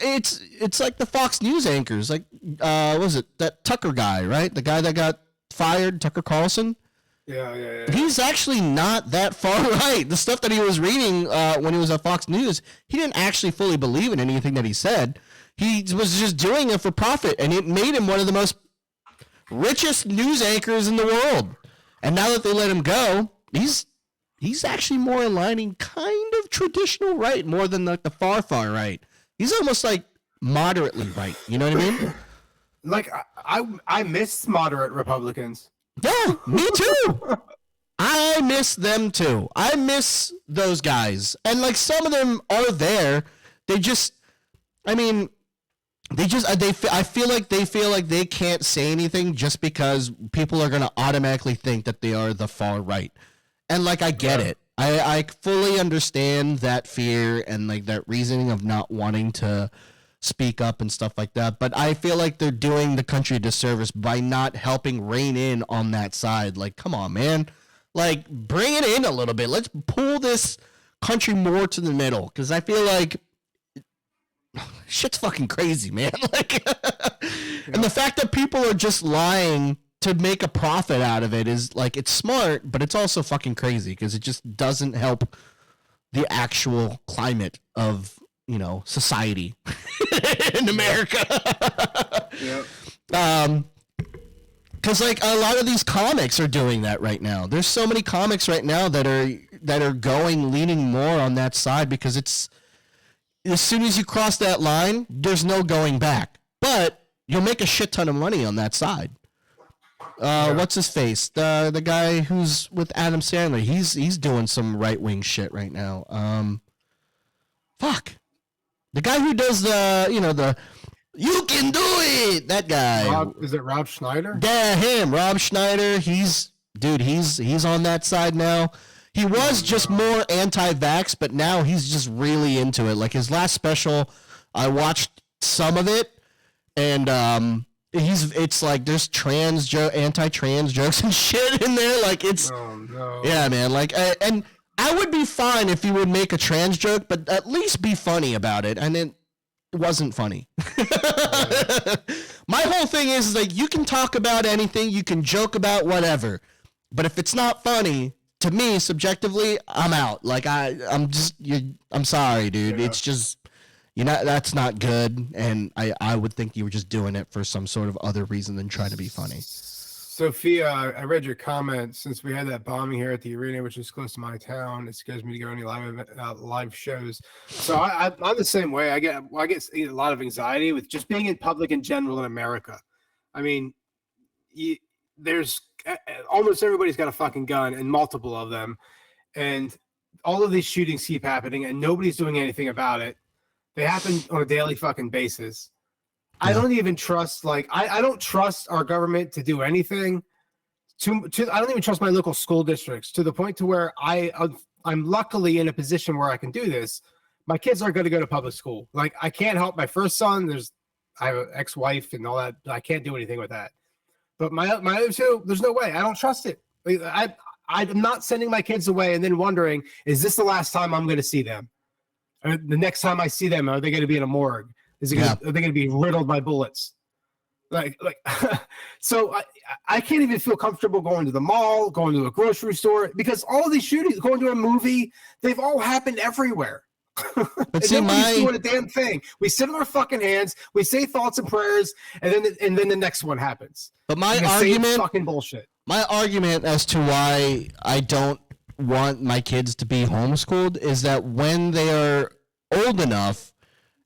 It's like the Fox News anchors, like what was it, that Tucker guy, right? The guy that got fired, Tucker Carlson. Yeah. He's actually not that far right. The stuff that he was reading when he was at Fox News, he didn't actually fully believe in anything that he said. He was just doing it for profit, and it made him one of the most richest news anchors in the world. And now that they let him go, he's actually more aligning kind of traditional right more than like the far right. He's almost like moderately right. You know what I mean? Like I miss moderate Republicans. Yeah, me too. I miss them too. I miss those guys. And like some of them are there. They just, I mean, I feel like they can't say anything just because people are going to automatically think that they are the far right. And like, I get it. I fully understand that fear and like that reasoning of not wanting to speak up and stuff like that. But I feel like they're doing the country a disservice by not helping rein in on that side. Like, come on, man. Like, bring it in a little bit. Let's pull this country more to the middle. Because I feel like shit's fucking crazy, man. Like, and the fact that people are just lying to make a profit out of it is like, it's smart, but it's also fucking crazy because it just doesn't help the actual climate of, you know, society in America. Because like a lot of these comics are doing that right now. There's so many comics right now that are leaning more on that side because it's, as soon as you cross that line, there's no going back. But you'll make a shit ton of money on that side. What's his face? The guy who's with Adam Sandler. He's doing some right wing shit right now. Fuck. The guy who does the you can do it. That guy. Is it Rob Schneider? Yeah, him. Rob Schneider. He's on that side now. He was just more anti-vax, but now he's just really into it. Like his last special, I watched some of it, and it's like there's anti-trans jokes and shit in there. Like it's yeah, man. Like and I would be fine if you would make a trans joke, but at least be funny about it. And it wasn't funny. My whole thing is like you can talk about anything, you can joke about whatever, but if it's not funny, to me subjectively, I'm out. Like I'm sorry, dude. Yeah. It's just, you know, that's not good, and I would think you were just doing it for some sort of other reason than trying to be funny. Sophia, I read your comment. Since we had that bombing here at the arena, which is close to my town, it scares me to go to any live shows. So I'm the same way. I get a lot of anxiety with just being in public in general in America. I mean, there's almost everybody's got a fucking gun, and multiple of them, and all of these shootings keep happening, and nobody's doing anything about it. They happen on a daily fucking basis. Yeah. I don't even trust, like, I don't trust our government to do anything. I don't even trust my local school districts to the point to where I'm luckily in a position where I can do this. My kids are going to go to public school. Like, I can't help my first son. I have an ex-wife and all that. I can't do anything with that. But my other two, there's no way. I don't trust it. I'm not sending my kids away and then wondering, is this the last time I'm going to see them? Or the next time I see them, are they going to be in a morgue? Are they going to be riddled by bullets? Like, so I can't even feel comfortable going to the mall, going to a grocery store, because all of these shootings, going to a movie, they've all happened everywhere. But see, nobody's doing a damn thing. We sit on our fucking hands, we say thoughts and prayers, and then the next one happens. But my argument, fucking bullshit. My argument as to why I don't want my kids to be homeschooled is that when they are old enough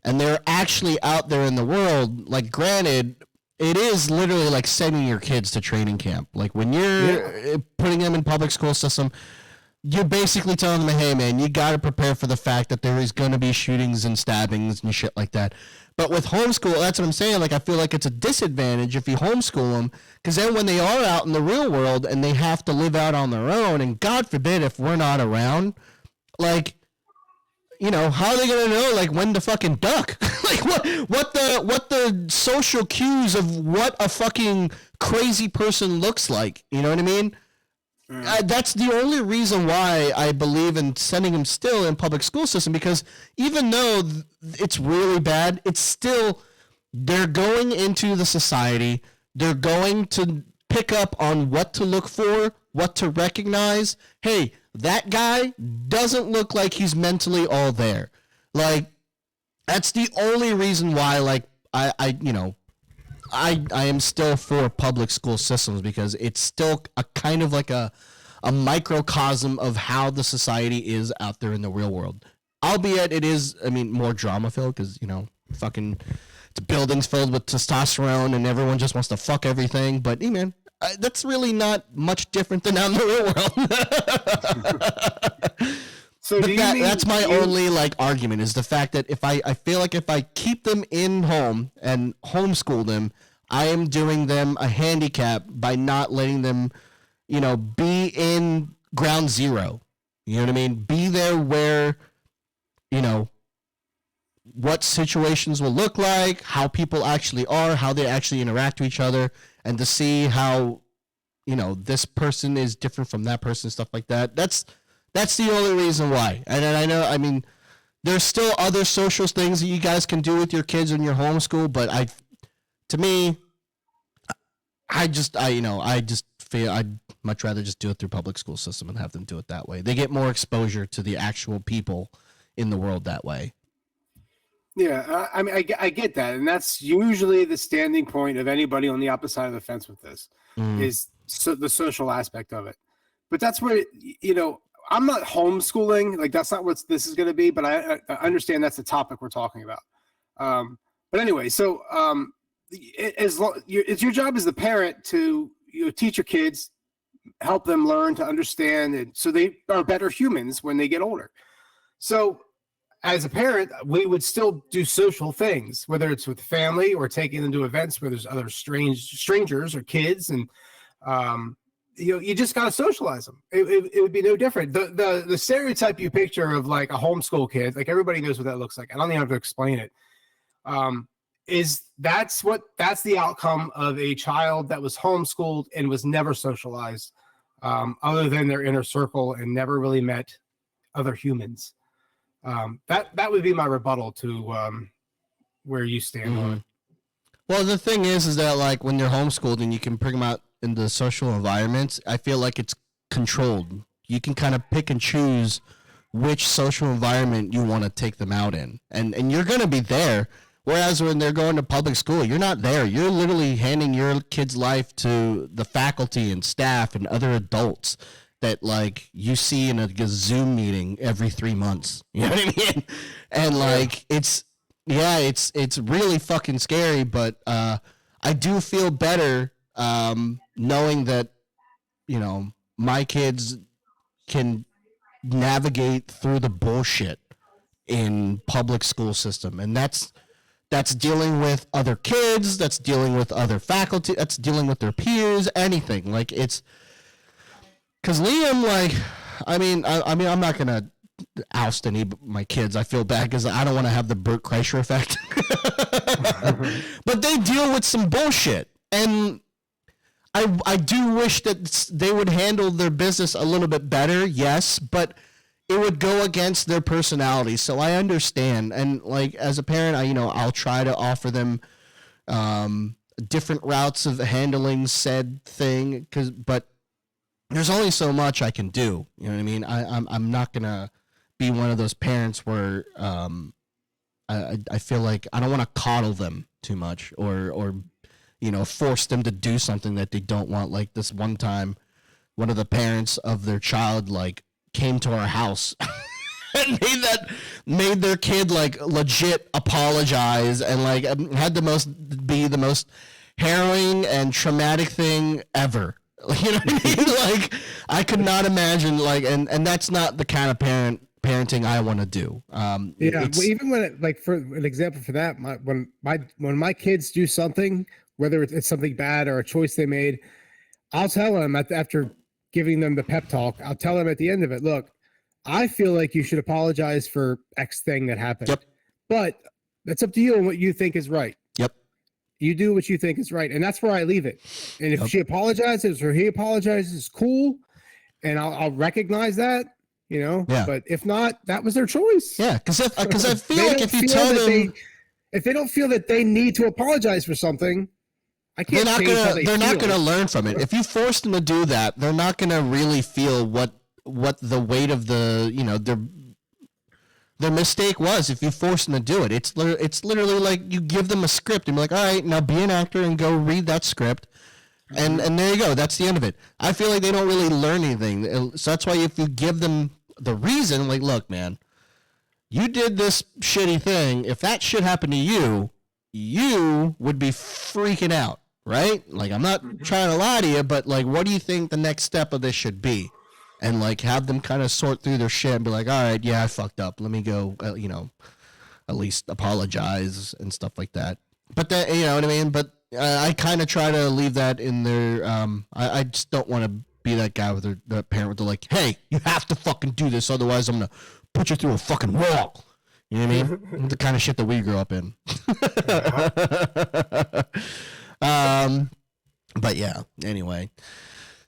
and they're actually out there in the world, like, granted, it is literally like sending your kids to training camp. Like, when you're putting them in public school system, you're basically telling them, hey, man, you got to prepare for the fact that there is going to be shootings and stabbings and shit like that. But with homeschool, that's what I'm saying. Like, I feel like it's a disadvantage if you homeschool them, because then when they are out in the real world and they have to live out on their own, and God forbid if we're not around, like, you know, how are they gonna know, like, when to fucking duck? Like, what the social cues of what a fucking crazy person looks like? You know what I mean? That's the only reason why I believe in sending them still in public school system, because even though it's really bad, it's still, they're going into the society. They're going to pick up on what to look for, what to recognize. Hey, that guy doesn't look like he's mentally all there. Like, that's the only reason why, like, I am still for public school systems, because it's still a kind of like a microcosm of how the society is out there in the real world. Albeit it is, I mean, more drama filled, because, you know, fucking, it's buildings filled with testosterone and everyone just wants to fuck everything. But, hey, man, that's really not much different than out in the real world. So that's my only, like, argument, is the fact that if I feel like if I keep them in home and homeschool them, I am doing them a handicap by not letting them, you know, be in ground zero. You know what I mean? Be there where, you know, what situations will look like, how people actually are, how they actually interact with each other, and to see how, you know, this person is different from that person, stuff like that. That's the only reason why. And I know, I mean, there's still other social things that you guys can do with your kids in your homeschool, but to me, I just feel I'd much rather just do it through public school system and have them do it that way. They get more exposure to the actual people in the world that way. Yeah, I mean, I get that, and that's usually the standing point of anybody on the opposite side of the fence with this, is the social aspect of it. But that's where, you know, I'm not homeschooling, like, that's not what this is going to be, but I understand that's the topic we're talking about. But anyway, so it's your job as the parent to, you know, teach your kids, help them learn to understand, and so they are better humans when they get older. So as a parent, we would still do social things, whether it's with family or taking them to events where there's other strangers or kids, and you know, you just got to socialize them. It would be no different. The stereotype you picture of, like, a homeschool kid, like, everybody knows what that looks like. I don't even have to explain it. That's the outcome of a child that was homeschooled and was never socialized, other than their inner circle, and never really met other humans. That would be my rebuttal to where you stand on it. Well, the thing is that, like, when they're homeschooled and you can bring them out in the social environments, I feel like it's controlled. You can kind of pick and choose which social environment you want to take them out in, and you're going to be there. Whereas when they're going to public school, you're not there. You're literally handing your kid's life to the faculty and staff and other adults that, like, you see in a Zoom meeting every 3 months. You know what I mean? And, like, it's really fucking scary, but I do feel better knowing that, you know, my kids can navigate through the bullshit in public school system. And that's dealing with other kids, that's dealing with other faculty, that's dealing with their peers, anything. Like, it's because Liam, like, I mean, I'm not gonna oust any of my kids. I feel bad because I don't want to have the Bert Kreischer effect. But they deal with some bullshit, and I do wish that they would handle their business a little bit better, yes, but it would go against their personality. So I understand, and, like, as a parent, I'll try to offer them different routes of handling said thing, but there's only so much I can do. You know what I mean? I'm not gonna be one of those parents where I feel like I don't want to coddle them too much or force them to do something that they don't want. Like, this one time, one of the parents of their child, like, came to our house and made their kid like legit apologize and like had the most harrowing and traumatic thing ever. You know what I mean? Like I could not imagine like and that's not the kind of parenting I want to do. Well, even when like for an example for that, when my kids do something, whether it's something bad or a choice they made, I'll tell them after giving them the pep talk, I'll tell them at the end of it, look, I feel like you should apologize for X thing that happened. Yep. But that's up to you and what you think is right. Yep. You do what you think is right. And that's where I leave it. And if she apologizes or he apologizes, cool. And I'll recognize that, you know. Yeah. But if not, that was their choice. Yeah, because I feel like if you tell them if they don't feel that they need to apologize for something, I can't they're not gonna learn from it. If you force them to do that, they're not gonna really feel what the weight of the, you know, their mistake was. If you force them to do it, it's literally like you give them a script and be like, all right, now be an actor and go read that script, and there you go. That's the end of it. I feel like they don't really learn anything. So that's why if you give them the reason, like, look, man, you did this shitty thing. If that shit happened to you, you would be freaking out. Right? Like, I'm not trying to lie to you, but like, what do you think the next step of this should be? And like, have them kind of sort through their shit and be like, all right, yeah, I fucked up. Let me go, you know, at least apologize and stuff like that. But that, you know what I mean? But I kind of try to leave that in their, I just don't want to be that guy with the parent with the like, hey, you have to fucking do this. Otherwise I'm going to put you through a fucking wall. You know what I mean? The kind of shit that we grew up in. But yeah, anyway.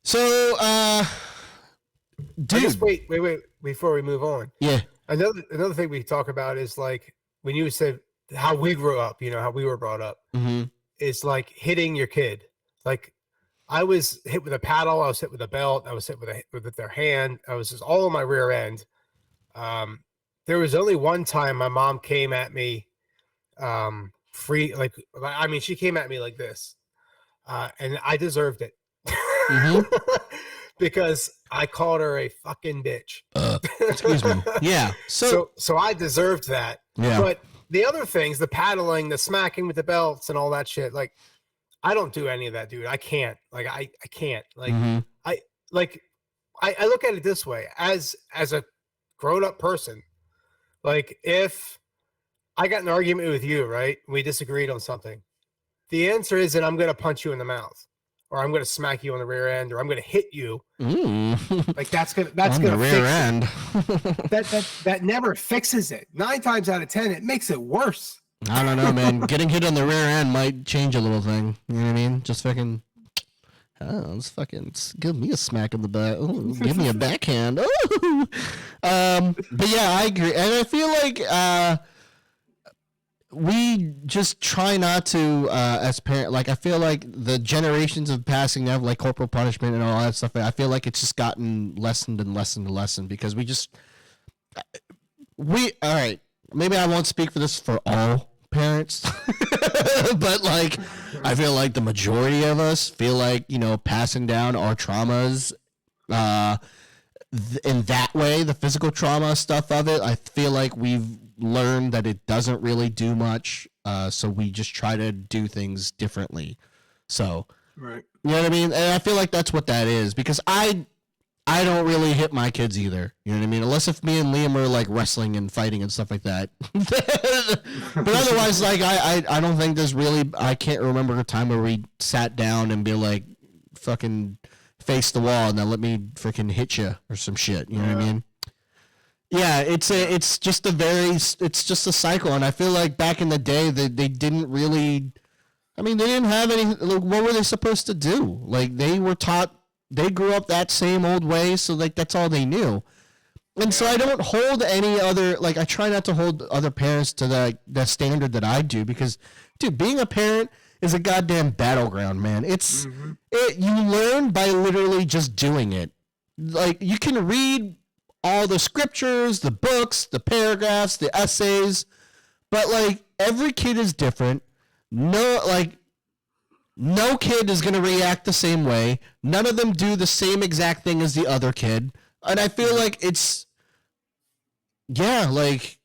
So, dude. Just wait, before we move on. Yeah. Another thing we talk about is like when you said how we grew up, you know, how we were brought up. Mm-hmm. It's like hitting your kid. Like I was hit with a paddle, I was hit with a belt, I was hit with their hand, I was just all on my rear end. There was only one time my mom came at me free, like, I mean, she came at me like this, and I deserved it. Mm-hmm. Because I called her a fucking bitch. Excuse me. Yeah. So I deserved that. Yeah. But the other things, the paddling, the smacking with the belts and all that shit, like, I don't do any of that, dude. I can't. Like, I can't. Like, mm-hmm. I look at it this way, as a grown-up person, like, if I got an argument with you, right? We disagreed on something. The answer isn't I'm going to punch you in the mouth, or I'm going to smack you on the rear end, or I'm going to hit you. Like that's going to rear end. that never fixes it. 9 times out of 10, it makes it worse. I don't know, man. Getting hit on the rear end might change a little thing. You know what I mean? Just fucking. Let's fucking give me a smack in the butt. Ooh, give me a backhand. Ooh. But yeah, I agree, and I feel like we just try not to, as parents. Like I feel like the generations of passing down, like corporal punishment and all that stuff. I feel like it's just gotten lessened and lessened and lessened because all right. Maybe I won't speak for this for all parents, but like I feel like the majority of us feel like, you know, passing down our traumas in that way, the physical trauma stuff of it, I feel like we've learned that it doesn't really do much, so we just try to do things differently. So right, you know what I mean? And I feel like that's what that is, because I don't really hit my kids either. You know what I mean? Unless if me and Liam are like wrestling and fighting and stuff like that. But otherwise, like I don't think there's really, I can't remember a time where we sat down and be like, fucking face the wall and then let me freaking hit you or some shit. You know what I mean? Yeah, it's just a cycle. And I feel like back in the day they didn't really, I mean, they didn't have any, like, what were they supposed to do? Like they were taught, they grew up that same old way, so like that's all they knew. And so I don't hold any other, like I try not to hold other parents to the standard that I do, because dude, being a parent is a goddamn battleground, man. It's you learn by literally just doing it. Like you can read all the scriptures, the books, the paragraphs, the essays, but like every kid is different. No kid is going to react the same way. None of them do the same exact thing as the other kid. And I feel like it's yeah, like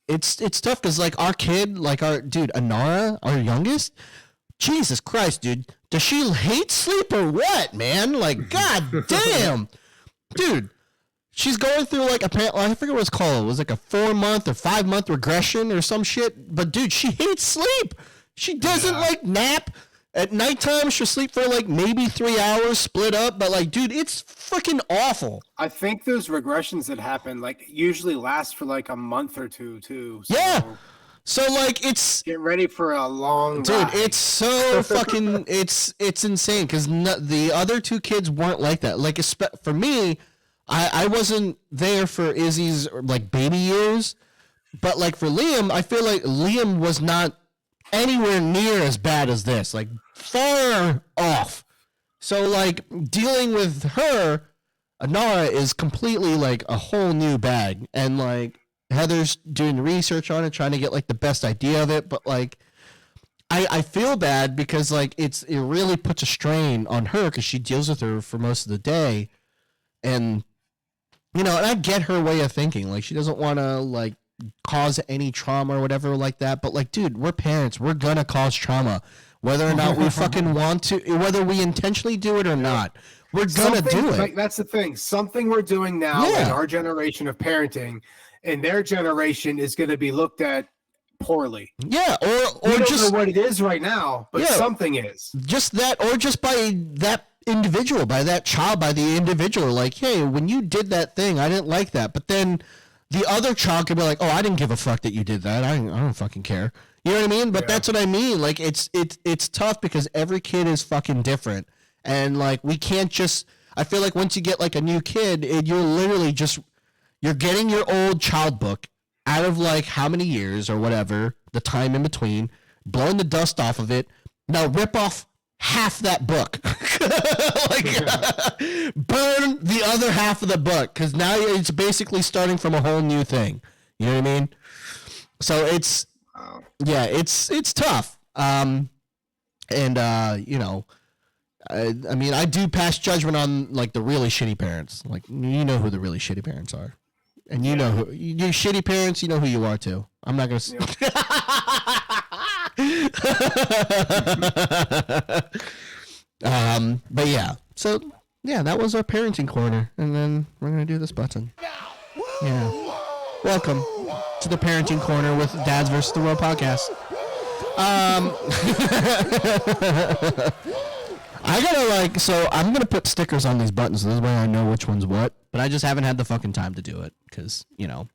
it's tough because like our kid, like our dude Anara, our youngest, Jesus Christ, dude, does she hate sleep or what, man? Like, god damn, dude. She's going through like I forget what it's called. It was like a 4-month or 5-month regression or some shit. But dude, she hates sleep. She doesn't like nap. At nighttime, she'll sleep for like maybe 3 hours split up. But like, dude, it's freaking awful. I think those regressions that happen like usually last for like a month or two too. So Yeah. So like it's get ready for a long dude, ride. it's so fucking it's insane because the other two kids weren't like that. Like for me, I wasn't there for Izzy's like baby years, but like for Liam, I feel like Liam was not anywhere near as bad as this, like far off. So like dealing with her, Anara is completely like a whole new bag, and like Heather's doing research on it, trying to get like the best idea of it, but like I feel bad because like it really puts a strain on her because she deals with her for most of the day, and you know, and I get her way of thinking. Like, she doesn't want to, like, cause any trauma or whatever like that. But, like, dude, we're parents. We're going to cause trauma. Whether or not we fucking want to, whether we intentionally do it or not. We're going to do it. Like, that's the thing. Something we're doing now in our generation of parenting, and their generation is going to be looked at poorly. Yeah, or we don't just know what it is right now, but something is. Just that, or just by that individual, by that child, by the individual, like, hey, when you did that thing, I didn't like that. But then the other child could be like, oh, I didn't give a fuck that you did that. I don't fucking care. You know what I mean? But that's what I mean. Like, it's tough because every kid is fucking different. And like, we can't just, I feel like once you get like a new kid, you're literally just, you're getting your old child book out of like how many years or whatever, the time in between, blowing the dust off of it. Now rip off half that book. Like, burn the other half of the book, because now it's basically starting from a whole new thing. You know what I mean? So it's, yeah, it's tough. You know, I mean, I do pass judgment on like the really shitty parents. Like, you know who the really shitty parents are. And you know who you shitty parents, you know who you are too. I'm not gonna but yeah. So yeah, that was our parenting corner. And then we're gonna do this button. Yeah. Welcome to the parenting corner with Dads vs. the World podcast. I gotta like, so I'm gonna put stickers on these buttons, so this way I know which one's what, but I just haven't had the fucking time to do it, because, you know,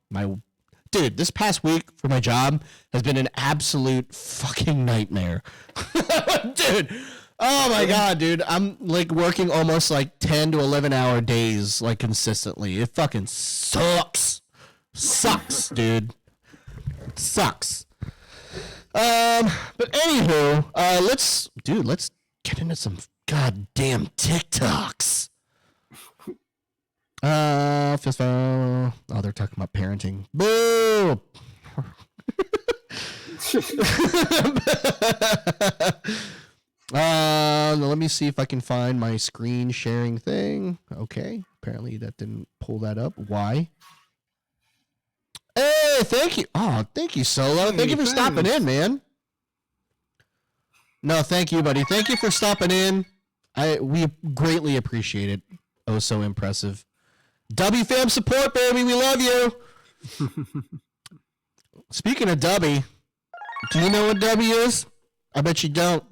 dude, this past week for my job has been an absolute fucking nightmare. Dude, oh my god, dude, I'm like working almost like 10 to 11 hour days, like consistently. It fucking sucks. Sucks, dude. It sucks. But anywho, let's get into some goddamn TikToks. Fist bump. Oh, they're talking about parenting. Boo! Let me see if I can find my screen sharing thing. Okay, apparently that didn't pull that up. Why? Hey, thank you. Oh, thank you, Solo. Thank you for stopping in, man. No, thank you, buddy. Thank you for stopping in. We greatly appreciate it. Oh, so impressive. W fam support, baby. We love you. Speaking of W, do you know what W is? I bet you don't.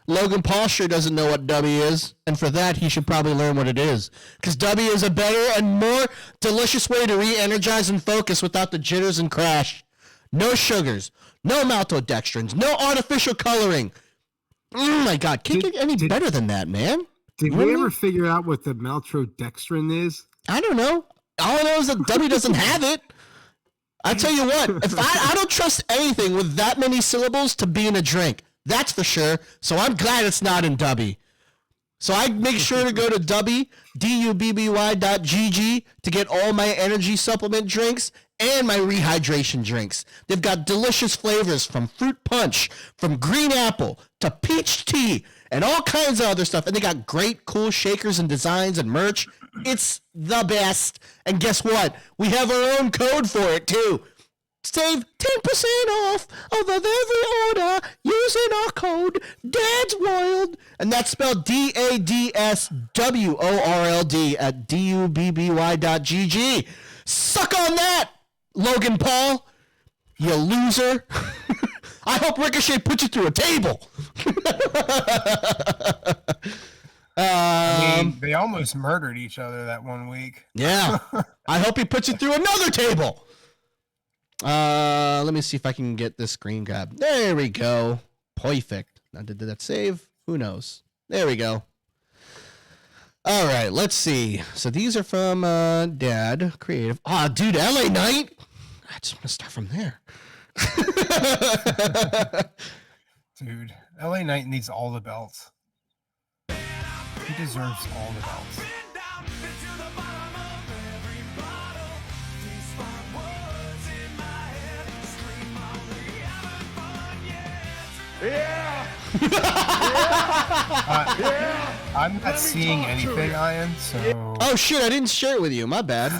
Logan Paul sure doesn't know what W is, and for that, he should probably learn what it is. Because W is a better and more delicious way to re-energize and focus without the jitters and crash. No sugars, no maltodextrins, no artificial coloring. Oh my God, can't get any better than that, man. Did we ever figure out what the maltodextrin is? I don't know. All I know is that W doesn't have it. I tell you what, if I don't trust anything with that many syllables to be in a drink. That's for sure. So I'm glad it's not in W. So I make sure to go to dubby.gg to get all my energy supplement drinks and my rehydration drinks. They've got delicious flavors from fruit punch, from green apple to peach tea, and all kinds of other stuff. And they got great, cool shakers and designs and merch. It's the best. And guess what? We have our own code for it, too. Save 10% off of every order using our code DADSWORLD. And that's spelled DADSWORLD at DUBBY.GG. Suck on that, Logan Paul, you loser. I hope Ricochet puts you through a table. I mean, they almost murdered each other that one week. Yeah. I hope he puts you through another table. Let me see if I can get this screen grab. There we go. Perfect. Now, did that save? Who knows? There we go. All right, let's see. So these are from Dad Creative. Ah, dude, LA Knight. I just want to start from there. Dude, LA Knight needs all the belts. He deserves all the belts. I'm not seeing anything, Ian, so... Oh, shit, I didn't share it with you. My bad.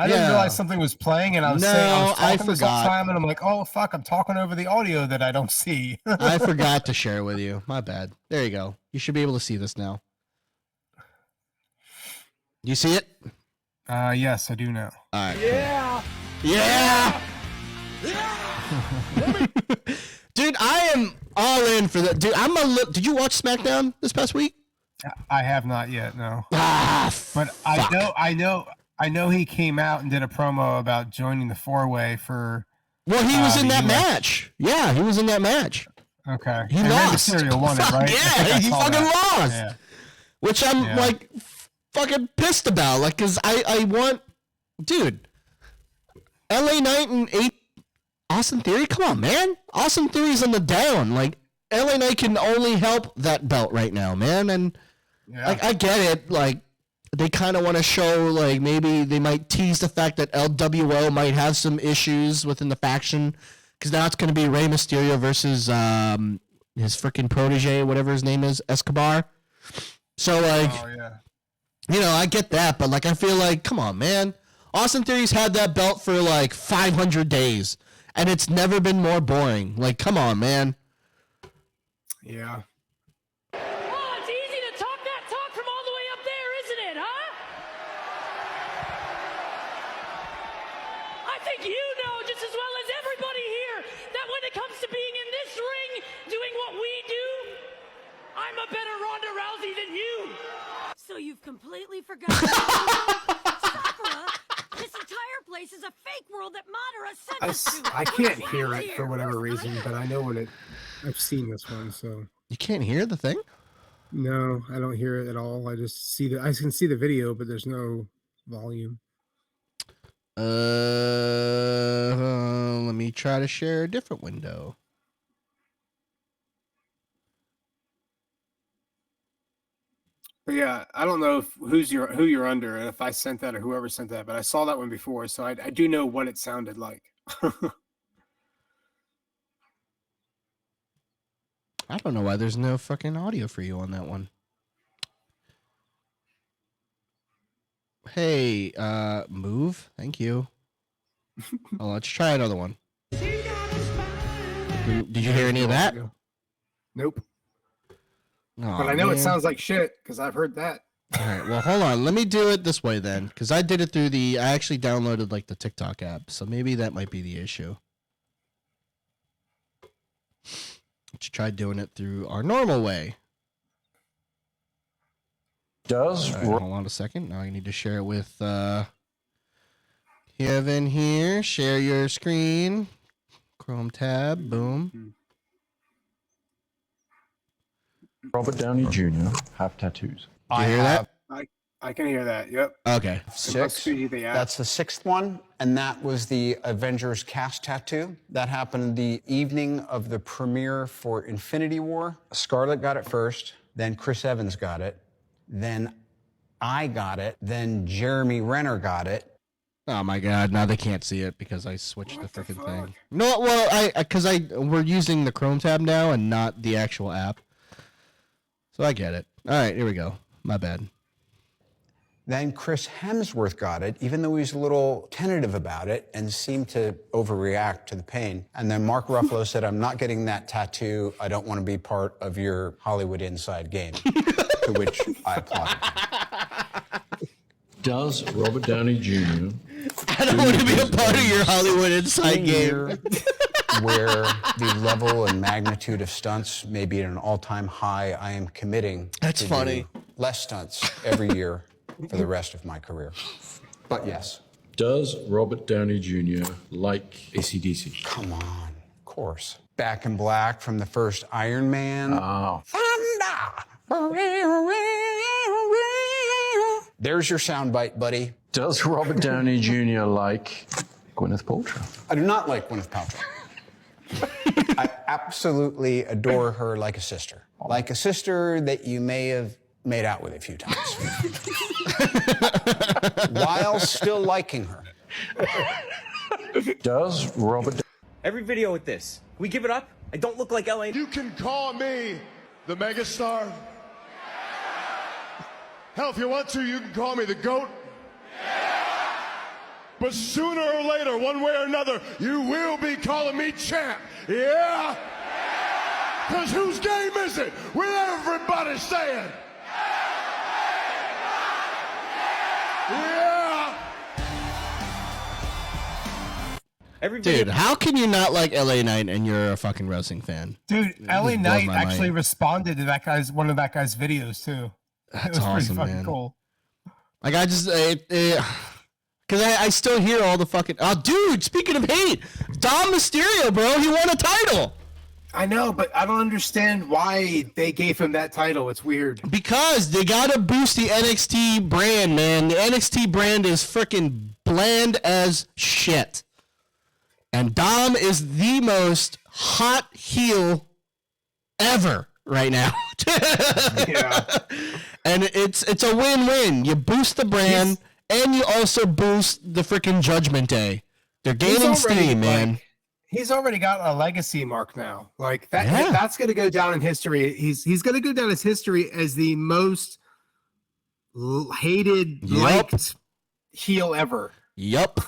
I didn't realize something was playing, and I was talking I this whole forgot. time, and I'm like, oh, fuck, I'm talking over the audio that I don't see. I forgot to share it with you. My bad. There you go. You should be able to see this now. You see it? Yes, I do now. All right. Yeah. Yeah. Dude, I am all in for that. Dude, did you watch SmackDown this past week? I have not yet, no. Ah, But fuck. I know he came out and did a promo about joining the four-way for... Well, he was in the that US. match. Yeah, he was in that match. Okay. He and lost. Rey Mysterio won it, right? Yeah, he fucking lost. Yeah. Which I'm Yeah. like fucking pissed about. Like, cause I want, dude, LA Knight and Austin Theory. Come on, man. Austin Theory's on the down. Like, LA Knight can only help that belt right now, man. And Yeah. like, I get it. Like, they kind of want to show, like, maybe they might tease the fact that LWO might have some issues within the faction. Because now it's going to be Rey Mysterio versus his freaking protege, whatever his name is, Escobar. So, like, Oh, yeah. you know, I get that. But, like, I feel like, come on, man. Austin Theory's had that belt for, like, 500 days. And it's never been more boring. Like, come on, man. Yeah. Oh, it's easy to talk that talk from all the way up there, isn't it, huh? I think you know just as well as everybody here that when it comes to being in this ring, doing what we do, I'm a better Ronda Rousey than you. So you've completely forgotten Sakura? This entire place is a fake world that Madara sent us to. I can't hear it for whatever reason, but I know I've seen this one, so You can't hear the thing? no, I don't hear it at all. I just see I can see the video, but there's no volume. Let me try to share a different window. But yeah, I don't know who you're under, and if I sent that or whoever sent that, but I saw that one before, so I do know what it sounded like. I don't know why there's no fucking audio for you on that one. Hey, move. Thank you. Oh, let's try another one. Did you hear any of that? Nope. Aw, But I know it man. sounds like shit because I've heard that. All right, well, hold on. Let me do it this way then, because I did it through I actually downloaded like the TikTok app, so maybe that might be the issue. Let's try doing it through our normal way. All right, hold on a second. Now I need to share it with Kevin here. Share your screen. Chrome tab. Boom. Robert Downey Jr. have tattoos. Did you hear that? I can hear that. Yep. Okay. It must be the app. That's the sixth one, and that was the Avengers cast tattoo. That happened the evening of the premiere for Infinity War. Scarlett got it first, then Chris Evans got it, then I got it, then Jeremy Renner got it. Oh my God! Now they can't see it because I switched the freaking thing. No, well, we're using the Chrome tab now and not the actual app. So I get it. All right, here we go. My bad. Then Chris Hemsworth got it, even though he was a little tentative about it and seemed to overreact to the pain. And then Mark Ruffalo said, I'm not getting that tattoo. I don't want to be part of your Hollywood inside game. To which I applauded. Does Robert Downey Jr. I don't want to be a part of your Hollywood inside game. Where the level and magnitude of stunts may be at an all-time high, I am committing That's to funny. do less stunts every year for the rest of my career. But yes. Does Robert Downey Jr. like AC/DC? Come on, of course. Back in Black from the first Iron Man. Oh. There's your soundbite, buddy. Does Robert Downey Jr. like Gwyneth Paltrow? I do not like Gwyneth Paltrow. I absolutely adore her like a sister. Like a sister that you may have made out with a few times. While still liking her. Does Robert... Every video with this. Can we give it up? I don't look like LA. You can call me the megastar. Hell, if you want to, you can call me the GOAT. But sooner or later, one way or another, you will be calling me champ. Yeah? Because whose game is it? With everybody saying. Yeah. Dude, how can you not like LA Knight and you're a fucking wrestling fan? Dude, It LA blows Knight my actually mind. responded to one of that guy's videos too. That's it was awesome, pretty fucking man. cool. Like I just, because I still hear all the fucking. Oh, dude! Speaking of hate, Dom Mysterio, bro, he won a title. I know, but I don't understand why they gave him that title. It's weird. Because they gotta boost the NXT brand, man. The NXT brand is freaking bland as shit. And Dom is the most hot heel ever right now. Yeah. And it's a win-win. You boost the brand and you also boost the freaking Judgment Day. They're gaining steam, man. He's already got a legacy mark now. Like that. Yeah. That's going to go down in history. He's going to go down as history as the most hated, liked heel ever. Yup.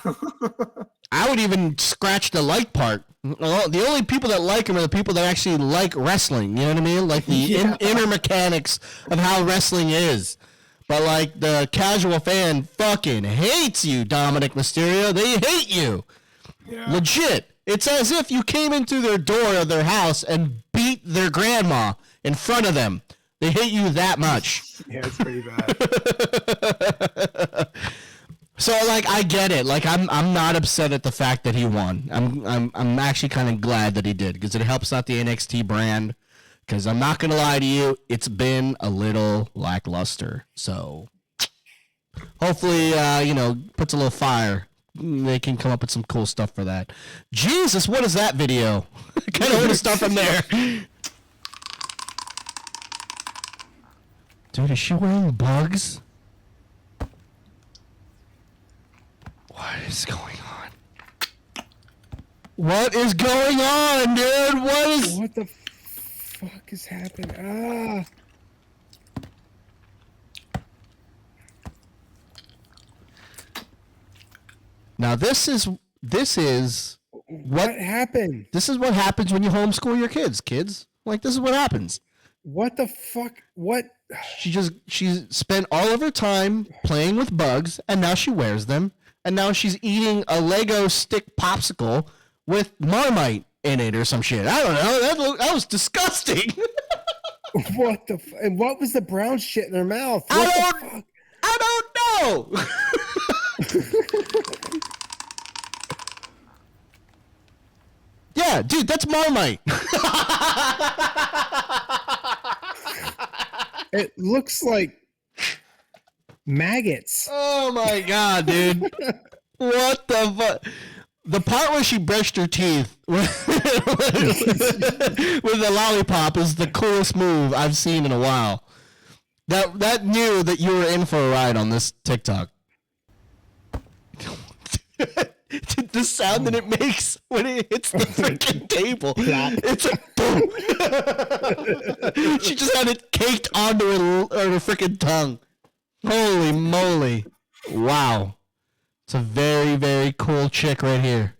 I would even scratch the like part. Well, the only people that like him are the people that actually like wrestling. You know what I mean? Like the inner mechanics of how wrestling is. But like the casual fan fucking hates you, Dominic Mysterio. They hate you. Yeah. Legit. It's as if you came into their door of their house and beat their grandma in front of them. They hate you that much. Yeah, it's pretty bad. So like I get it. Like I'm not upset at the fact that he won. I'm actually kind of glad that he did because it helps out the NXT brand. Because I'm not gonna lie to you, it's been a little lackluster. So hopefully, puts a little fire. They can come up with some cool stuff for that. Jesus, what is that video? I kind of want to start from there. Dude, is she wearing bugs? What is going on? What is going on, dude? What the fuck is happening? Now this is what happened. This is what happens when you homeschool your kids. Like this is what happens. What the fuck? What? She spent all of her time playing with bugs, and now she wears them, and now she's eating a Lego stick popsicle with Marmite in it or some shit. I don't know. That was disgusting. What the? And what was the brown shit in her mouth? I don't know. Yeah, dude, that's Marmite. It looks like maggots. Oh my god, dude. What the fuck? The part where she brushed her teeth with the lollipop is the coolest move I've seen in a while. That knew that you were in for a ride on this TikTok. The sound that it makes when it hits the freaking table. It's a boom. She just had it caked onto her freaking tongue. Holy moly. Wow. It's a very, very cool chick right here.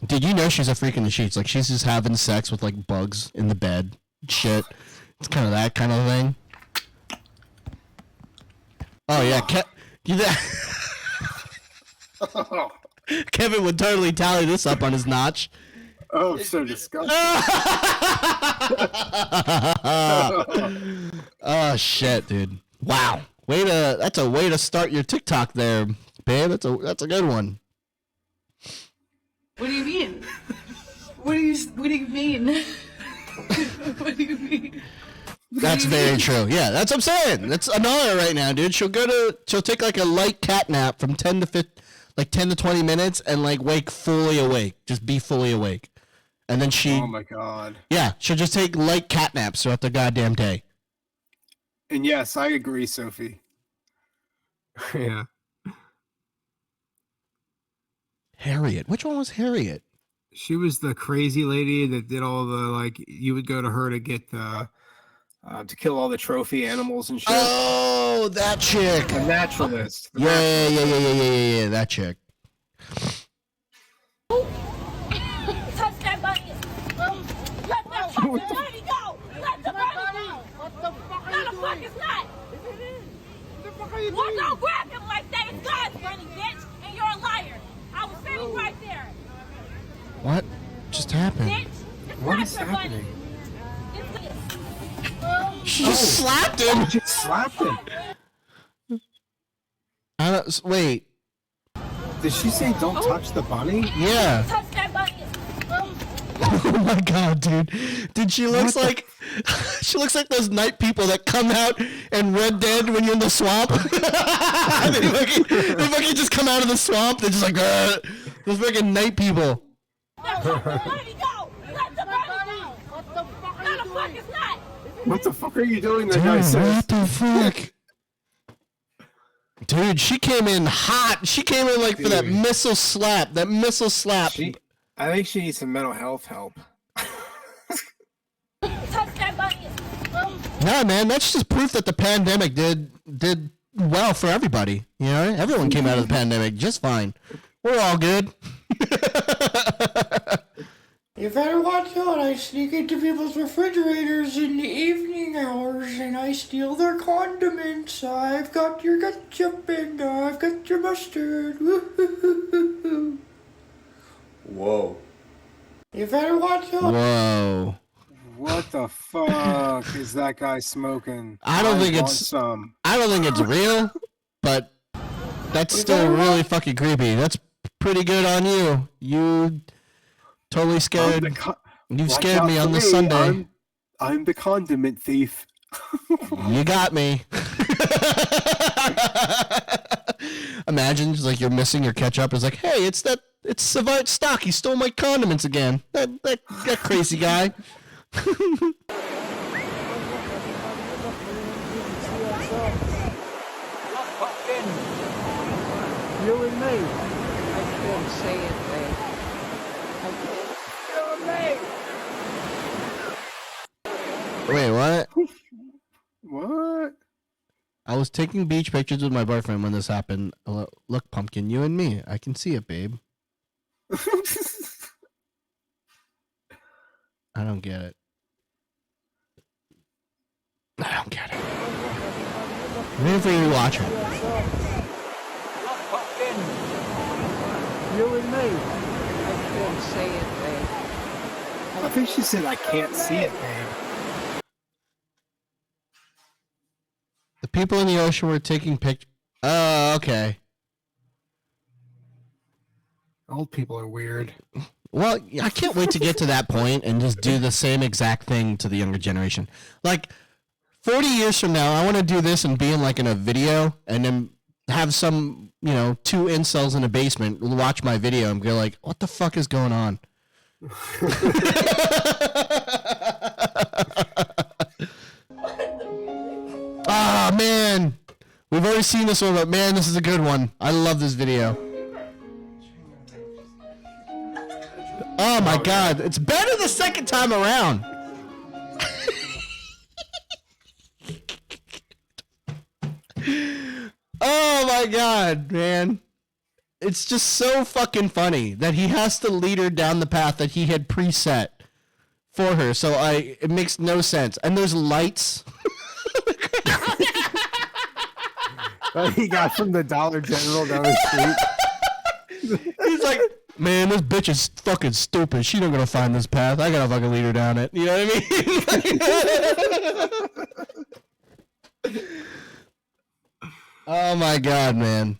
Did you know she's a freak in the sheets? Like, she's just having sex with, like, bugs in the bed. Shit. It's kind of that kind of thing. Oh, yeah. Kevin would totally tally this up on his notch. Oh, so disgusting. Oh, shit, dude. Wow. That's a way to start your TikTok there, babe. That's a good one. What do you mean? What do you mean? What do you mean? That's very true. Yeah, that's what I'm saying. That's Anara right now, dude. She'll take like a light cat nap from 10 to 20 minutes and like wake fully awake. Just be fully awake. And then oh my God. Yeah, she'll just take light cat naps throughout the goddamn day. And yes, I agree, Sophie. Yeah. Harriet. Which one was Harriet? She was the crazy lady that did all the, like, you would go to her to get the, to kill all the trophy animals and shit. Oh, that chick. The naturalist. Yeah, that chick. Touch that button. Let that fucking bunny go. Let the bunny go. What the fuck are you doing? No, the fuck is not. What the fuck are you doing? Don't grab him like that. It's God's bunny, bitch. And you're a liar. I was sitting right there. What just happened? Bitch, it's What not is your happening? bunny. It's this. She just slapped him. She just slapped him. Wait. Did she say don't touch the bunny? Yeah. Touch that bunny. Oh my God, dude. Dude, she looks like those night people that come out in Red Dead when you're in the swamp. they fucking just come out of the swamp. They're just like, those fucking night people. Let the bunny go. Let the bunny go. What the fuck are you doing? No, the fuck is not. What the fuck are you doing there, Dude, guys? what the fuck? Dude, she came in hot. She came in like for that missile slap. That missile slap. I think she needs some mental health help. Touch that bunny. Nah, man, that's just proof that the pandemic did well for everybody. You know, everyone came out of the pandemic just fine. We're all good. You better watch out. I sneak into people's refrigerators in the evening hours and I steal their condiments. I've got your ketchup and I've got your mustard. Woo-hoo-hoo-hoo-hoo. Whoa. You better watch out. Whoa. What the fuck is that guy smoking? I don't think it's real, but that's still really fucking creepy. That's pretty good on you. You totally scared. You scared me on this Sunday. I'm the condiment thief. You got me. Imagine just like you're missing your ketchup. It's like, hey, it's Savant Stock. He stole my condiments again. That crazy guy. You and me. I can't say it, babe. Wait, what? What? I was taking beach pictures with my boyfriend when this happened. Look, Pumpkin, you and me. I can see it, babe. I don't get it. I don't get it. I'm waiting for you to watch it. You and me. I can't say it, babe. I think she said I can't see it, babe. The people in the ocean were taking pictures. Oh, okay. Old people are weird. Well, I can't wait to get to that point and just do the same exact thing to the younger generation. Like 40 years from now, I want to do this and be in like in a video and then have some, two incels in a basement watch my video and be like, what the fuck is going on? Ah, man. We've already seen this one, but man, this is a good one. I love this video. Oh my God. It's better the second time around. Oh my God, man. It's just so fucking funny that he has to lead her down the path that he had preset for her. So it makes no sense. And there's lights. He got from the Dollar General down the street. He's like, man, this bitch is fucking stupid. She not gonna find this path. I gotta fucking lead her down it. You know what I mean? Oh my God, man.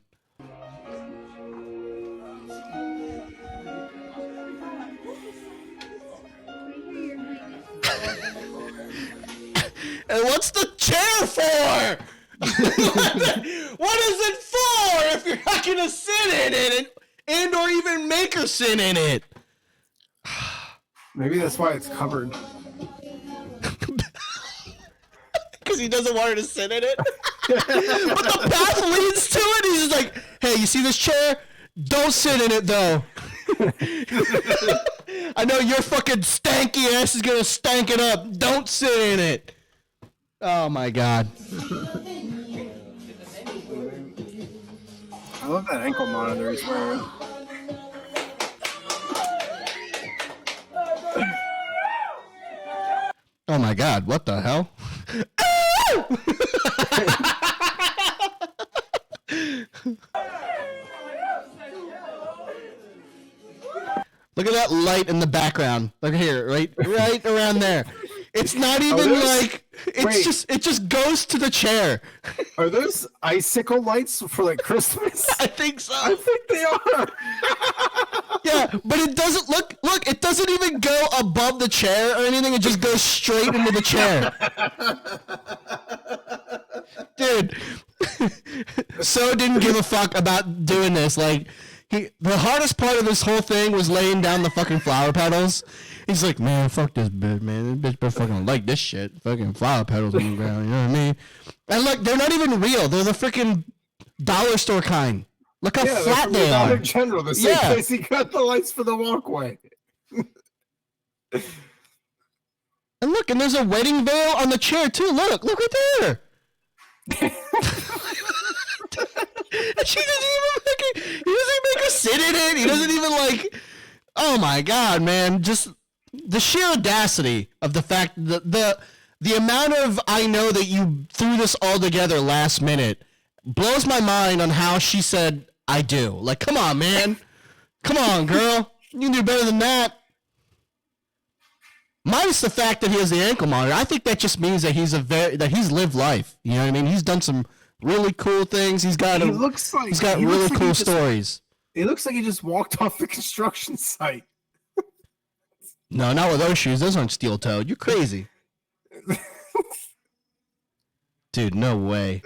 And what's the chair for? What is it for if you're not gonna sit in it and or even make her sit in it? Maybe that's why it's covered. Because he doesn't want her to sit in it. But the path leads to it. He's just like, hey, you see this chair? Don't sit in it though. I know your fucking stanky ass is gonna stank it up. Don't sit in it. Oh my God. I love that ankle monitor he's wearing. Oh my God, what the hell? Look at that light in the background. Look here, right around there. It's not even like it just goes to the chair. Are those icicle lights for like Christmas? I think so. I think they are. Yeah, but it doesn't look, it doesn't even go above the chair or anything. It just goes straight into the chair. Dude, So didn't give a fuck about doing this. Like, the hardest part of this whole thing was laying down the fucking flower petals. He's like, man, fuck this bitch, man. This bitch better fucking like this shit. Fucking flower petals on the ground, you know what I mean? And look, they're not even real. They're the freaking dollar store kind. Look how flat they are. Dollar General, the same place he got the lights for the walkway. And look, and there's a wedding veil on the chair too. Look right there. She doesn't even he doesn't make her sit in it. He doesn't even like. Oh my god, man! Just the sheer audacity of the fact that the amount of I know that you threw this all together last minute blows my mind on how she said I do. Like, come on, man, come on, girl, you can do better than that. Minus the fact that he has the ankle monitor, I think that just means that he's he's lived life. You know what I mean? He's done some really cool things. He's got really cool stories. It looks like he just walked off the construction site. No, not with those shoes. Those aren't steel-toed. You're crazy. Dude, no way.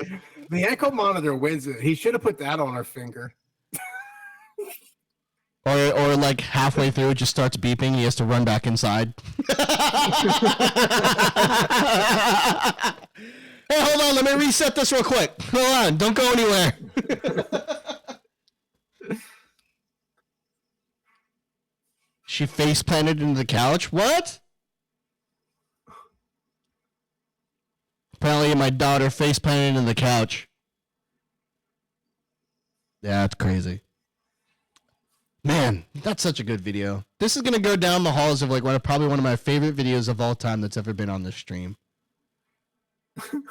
The ankle monitor wins it. He should have put that on her finger. Or like halfway through it just starts beeping and he has to run back inside. Hey, hold on, let me reset this real quick. Hold on, don't go anywhere. She face planted into the couch? What? Apparently my daughter face planted into the couch. Yeah, that's crazy. Man, that's such a good video. This is going to go down the halls of like probably one of my favorite videos of all time that's ever been on this stream.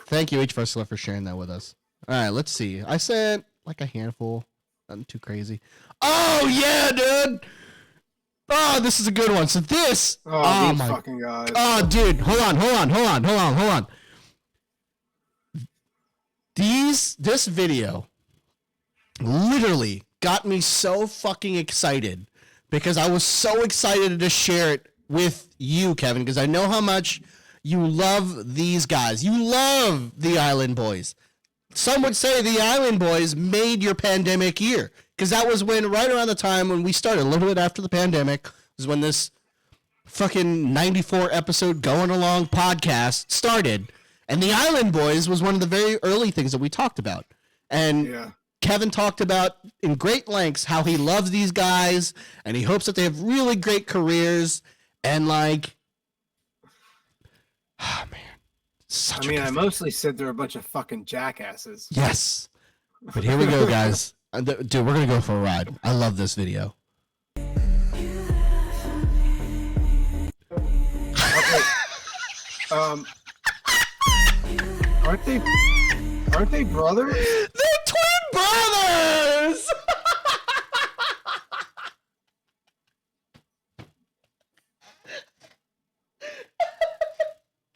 Thank you, H4Slut, for sharing that with us. All right, let's see. I sent like a handful. Nothing too crazy. Oh, yeah, dude. Oh, this is a good one. So this. Oh my fucking God. Oh, dude. Hold on. This video literally got me so fucking excited because I was so excited to share it with you, Kevin, because I know how much you love these guys. You love the Island Boys. Some would say the Island Boys made your pandemic year because that was right around the time when we started, a little bit after the pandemic, was when this fucking 94 episode going along podcast started. And the Island Boys was one of the very early things that we talked about. And Kevin talked about in great lengths how he loves these guys and he hopes that they have really great careers. And like, oh man, I mostly said they're a bunch of fucking jackasses. Yes. But here we go, guys. Dude, we're going to go for a ride. I love this video. Aren't they brothers? They're twin brothers!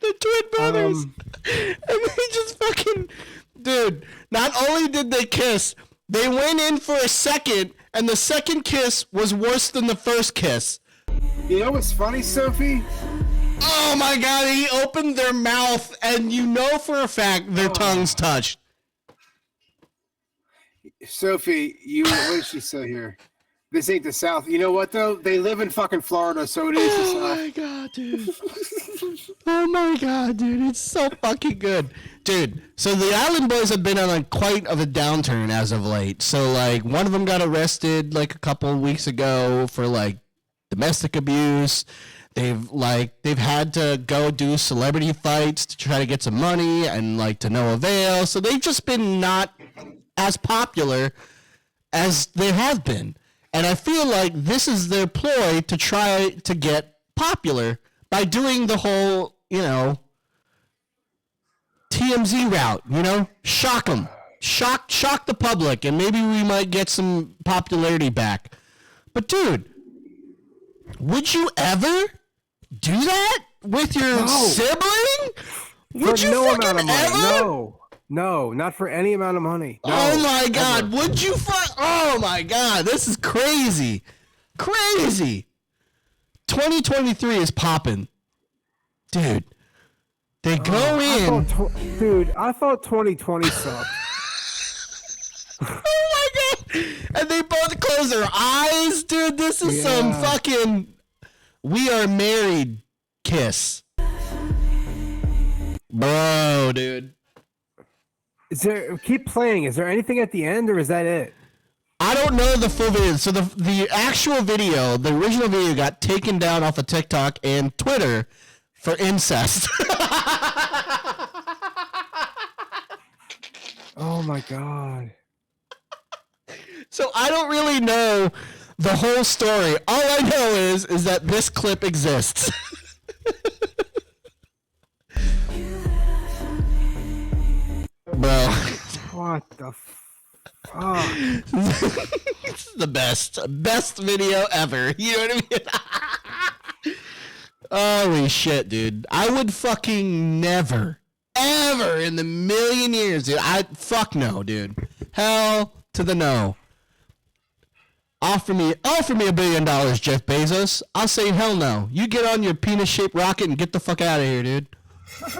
The twin brothers. And they just fucking... Dude, not only did they kiss, they went in for a second, and the second kiss was worse than the first kiss. You know what's funny, Sophie? Oh my god, he opened their mouth, and you know for a fact their tongues touched. Sophie, what did she say here? This ain't the South. You know what, though? They live in fucking Florida, so it is the South. Oh my god, dude. Oh my god, dude. It's so fucking good. Dude, so the Island Boys have been on quite of a downturn as of late. So, like, one of them got arrested, like, a couple of weeks ago for, like, domestic abuse. They've had to go do celebrity fights to try to get some money and, like, to no avail. So they've just been not as popular as they have been. And I feel like this is their ploy to try to get popular by doing the whole, you know, TMZ route, you know? Shock them. Shock the public, and maybe we might get some popularity back. But, dude, would you ever do that with your sibling? Would you no fucking amount of money. ever? No, not for any amount of money. No, oh my god, would you oh my god, this is crazy. Crazy. 2023 is popping. Dude. They go in. I thought 2020 sucked. Oh my god. And they both close their eyes, dude. This is some fucking we are married kiss. Bro, dude. Keep playing. Is there anything at the end, or is that it? I don't know the full video. So the actual video, the original video, got taken down off of TikTok and Twitter for incest. Oh my god. So I don't really know the whole story. All I know is that this clip exists. Bro. What the fuck? This is the best video ever. You know what I mean? Holy shit, dude. I would fucking never, ever in the million years, dude. Fuck no, dude. Hell to the no. Offer me $1 billion, Jeff Bezos. I'll say hell no. You get on your penis-shaped rocket and get the fuck out of here, dude.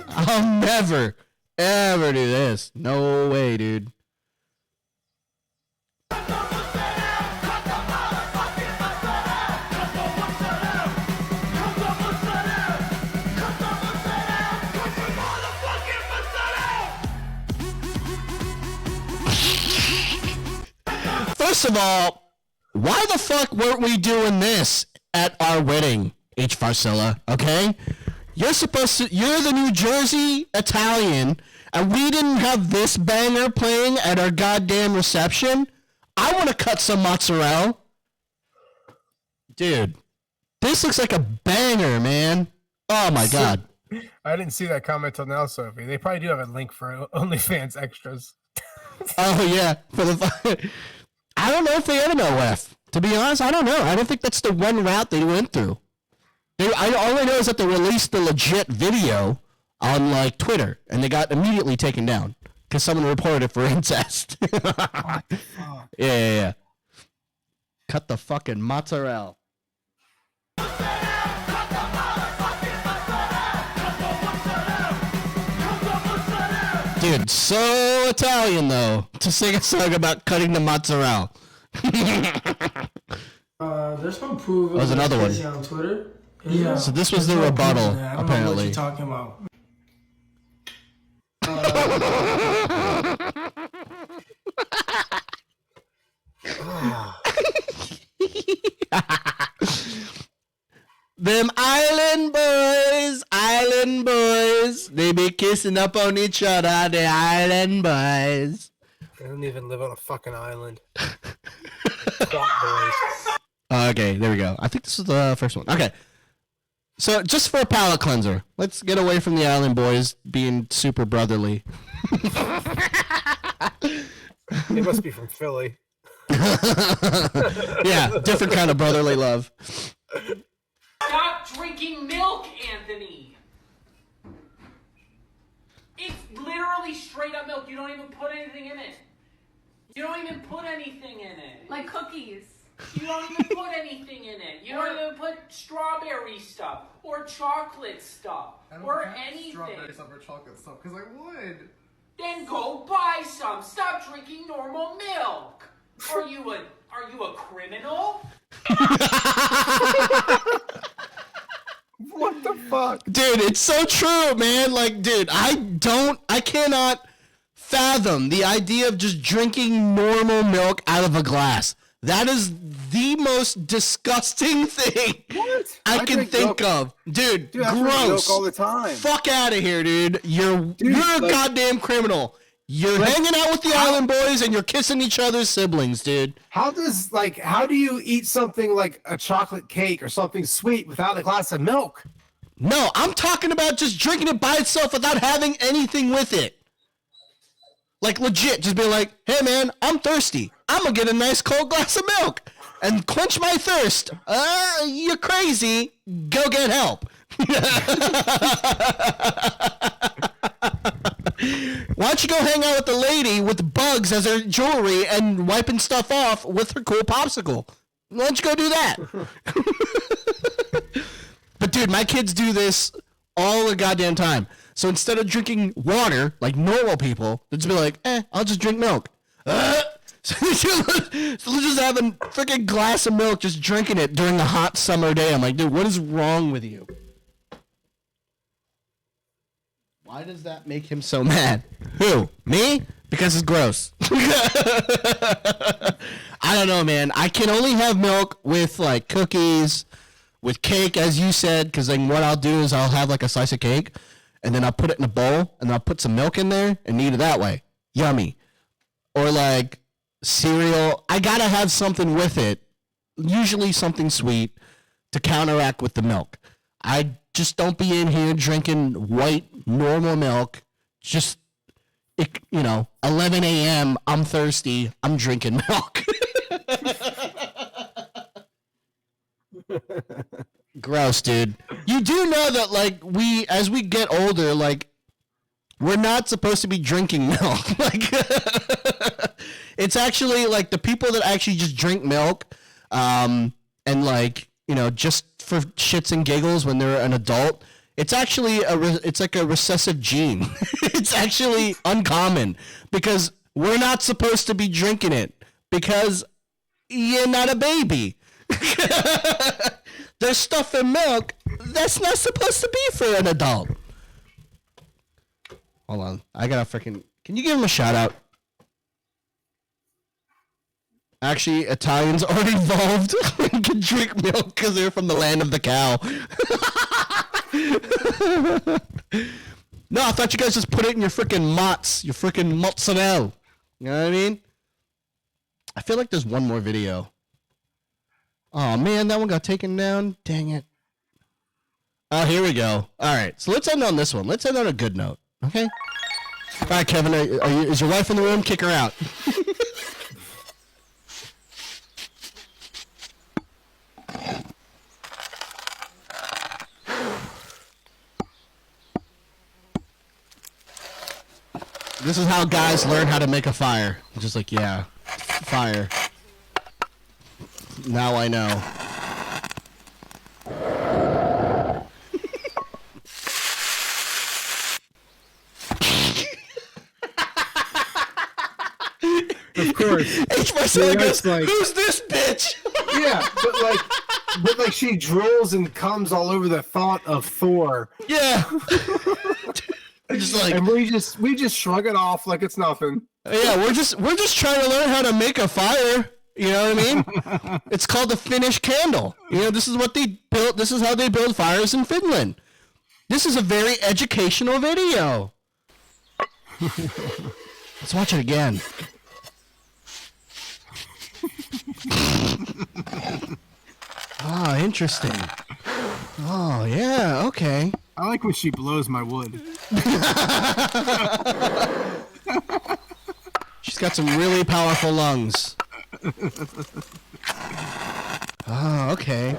I'll never ever do this. No way, dude. First of all, why the fuck weren't we doing this at our wedding, H. Farcilla, okay? You're the New Jersey Italian, and we didn't have this banger playing at our goddamn reception? I want to cut some mozzarella. Dude, this looks like a banger, man. Oh my god. I didn't see that comment till now, Sophie. They probably do have a link for OnlyFans extras. Oh yeah, for the I don't know if they had an OF. To be honest, I don't know. I don't think that's the one route they went through. All I know is that they released the legit video on like Twitter, and they got immediately taken down because someone reported it for incest. Yeah. Cut the fucking mozzarella. Dude, so Italian though to sing a song about cutting the mozzarella. There's no proof. That was another one. On Twitter. Yeah. So this was the rebuttal, I don't apparently. know what you're talking about. Them island boys, they be kissing up on each other, the island boys. They don't even live on a fucking island. Okay, there we go. I think this is the first one. Okay. So, just for a palate cleanser, let's get away from the island boys being super brotherly. They must be from Philly. Yeah, different kind of brotherly love. Stop drinking milk, Anthony. It's literally straight up milk. You don't even put anything in it. You don't even put anything in it. Like cookies. You don't even put anything in it. You don't even put strawberry stuff or chocolate stuff or anything. Strawberry stuff or chocolate stuff because I would. Then go buy some. Stop drinking normal milk. Are you a criminal? What the fuck? Dude, it's so true, man. Like, dude, I cannot fathom the idea of just drinking normal milk out of a glass. That is the most disgusting thing I can think of. Dude, I drink gross. milk all the time. Fuck out of here, dude. You're a goddamn criminal. You're hanging out with the island boys and you're kissing each other's siblings, dude. How do you eat something like a chocolate cake or something sweet without a glass of milk? No, I'm talking about just drinking it by itself without having anything with it. Like, legit, just be like, hey, man, I'm thirsty. I'm going to get a nice cold glass of milk and quench my thirst. You're crazy. Go get help. Why don't you go hang out with the lady with bugs as her jewelry and wiping stuff off with her cool popsicle? Why don't you go do that? But, dude, my kids do this all the goddamn time. So instead of drinking water like normal people, they'll just be like, I'll just drink milk. So they'll just have a freaking glass of milk, just drinking it during a hot summer day. I'm like, dude, what is wrong with you? Why does that make him so mad? Who? Me? Because it's gross. I don't know, man. I can only have milk with like cookies, with cake, as you said, because then what I'll do is I'll have like a slice of cake, and then I'll put it in a bowl, and I'll put some milk in there and eat it that way. Yummy. Or like cereal. I gotta have something with it, usually something sweet, to counteract with the milk. I just don't be in here drinking white, normal milk. Just, 11 a.m., I'm thirsty, I'm drinking milk. Gross, dude. You do know that, like, as we get older, like, we're not supposed to be drinking milk. Like, it's actually, like, the people that actually just drink milk, and, like, just for shits and giggles when they're an adult, it's actually it's like a recessive gene. It's actually uncommon because we're not supposed to be drinking it because you're not a baby. There's stuff in milk that's not supposed to be for an adult. Hold on. I gotta freaking... Can you give him a shout out? Actually, Italians aren't involved and can drink milk because they're from the land of the cow. No, I thought you guys just put it in your freaking mozz, your freaking mozzarella. You know what I mean? I feel like there's one more video. Oh, man, that one got taken down. Dang it. Oh, here we go. All right, so let's end on this one. Let's end on a good note, okay? All right, Kevin, is your wife in the room? Kick her out. This is how guys learn how to make a fire. Just like, yeah, fire. Now I know. Of course. H. Marcelo goes, like, who's this bitch? Yeah, but like she drools and comes all over the thought of Thor. Yeah. Just like, and we just shrug it off like it's nothing. Yeah, we're just trying to learn how to make a fire. You know what I mean? It's called the Finnish candle. You know, this is what they built. This is how they build fires in Finland. This is a very educational video. Let's watch it again. Oh, interesting. Oh, yeah, okay. I like when she blows my wood. She's got some really powerful lungs. Oh, okay.